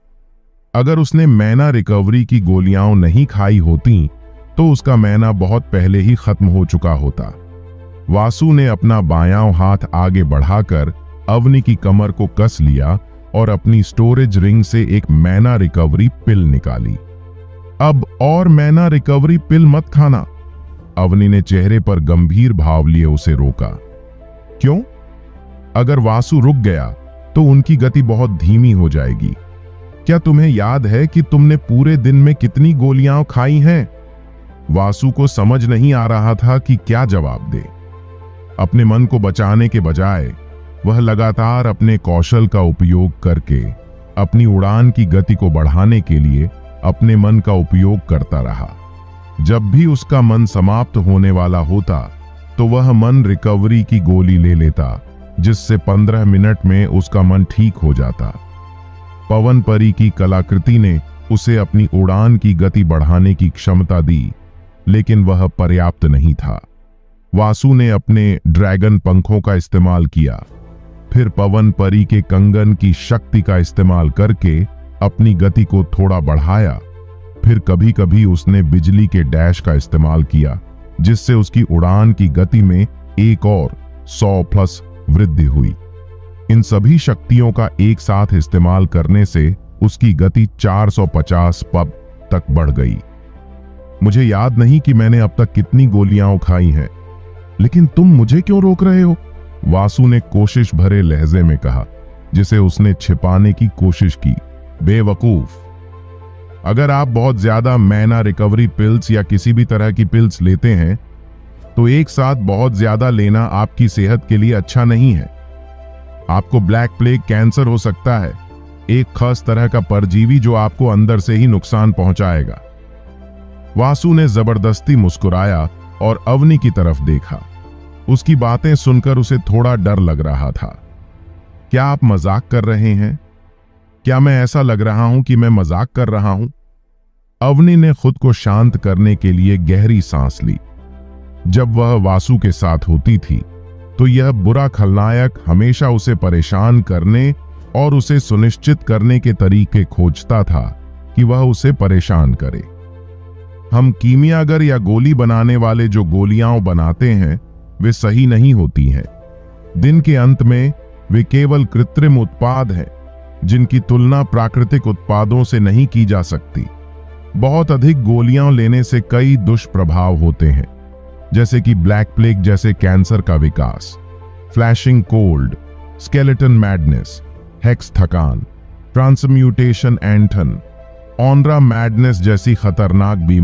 अगर उसने मैना रिकवरी की गोलियां नहीं खाई होती तो उसका मैना बहुत पहले ही खत्म हो चुका होता। वासु ने अपना बायां हाथ आगे बढ़ाकर अवनी की कमर को कस लिया और अपनी स्टोरेज रिंग से एक मैना रिकवरी पिल निकाली। अब और मैना रिकवरी पिल मत खाना। अवनी ने चेहरे पर गंभीर भाव लिए उसे रोका। क्यों? अगर वासु रुक गया तो उनकी गति बहुत धीमी हो जाएगी। क्या तुम्हें याद है कि तुमने पूरे दिन में कितनी गोलियां खाई हैं? वासु को समझ नहीं आ रहा था कि क्या जवाब दे। अपने मन को बचाने के बजाय वह लगातार अपने कौशल का उपयोग करके अपनी उड़ान की गति को बढ़ाने के लिए अपने मन का उपयोग करता रहा। जब भी उसका मन समाप्त होने वाला होता तो वह मन रिकवरी की गोली ले लेता, जिससे 15 मिनट में उसका मन ठीक हो जाता। पवन परी की कलाकृति ने उसे अपनी उड़ान की गति बढ़ाने की क्षमता दी, लेकिन वह पर्याप्त नहीं था। वासु ने अपने ड्रैगन पंखों का इस्तेमाल किया, फिर पवन परी के कंगन की शक्ति का इस्तेमाल करके अपनी गति को थोड़ा बढ़ाया। फिर कभी कभी उसने बिजली के डैश का इस्तेमाल किया, जिससे उसकी उड़ान की गति में एक और 100+ वृद्धि हुई। इन सभी शक्तियों का एक साथ इस्तेमाल करने से उसकी गति 450 पब तक बढ़ गई। मुझे याद नहीं कि मैंने अब तक कितनी गोलियां खाई हैं, लेकिन तुम मुझे क्यों रोक रहे हो? वासु ने कोशिश भरे लहजे में कहा, जिसे उसने छिपाने की कोशिश की। बेवकूफ! अगर आप बहुत ज्यादा मैना रिकवरी पिल्स या किसी भी तरह की पिल्स लेते हैं तो एक साथ बहुत ज्यादा लेना आपकी सेहत के लिए अच्छा नहीं है। आपको ब्लैक प्लेग कैंसर हो सकता है, एक खास तरह का परजीवी जो आपको अंदर से ही नुकसान पहुंचाएगा। वासु ने जबरदस्ती मुस्कुराया और अवनी की तरफ देखा। उसकी बातें सुनकर उसे थोड़ा डर लग रहा था। क्या आप मजाक कर रहे हैं? क्या मैं ऐसा लग रहा हूं कि मैं मजाक कर रहा हूं? अवनी ने खुद को शांत करने के लिए गहरी सांस ली। जब वह वासु के साथ होती थी तो यह बुरा खलनायक हमेशा उसे परेशान करने और उसे सुनिश्चित करने के तरीके खोजता था कि वह उसे परेशान करे। हम कीमियागर या गोली बनाने वाले जो गोलियां बनाते हैं वे सही नहीं होती हैं। दिन के अंत में वे केवल कृत्रिम उत्पाद हैं, जिनकी तुलना प्राकृतिक उत्पादों से नहीं की जा सकती। बहुत अधिक गोलियां लेने से कई दुष्प्रभाव होते हैं, जैसे कि ब्लैक प्लेग जैसे कैंसर का विकास, flashing cold, skeleton madness, hex थकान, ट्रांसम्यूटेशन एंटन, ऑनरा मैडनेस जैसी खतरनाक बीमारी।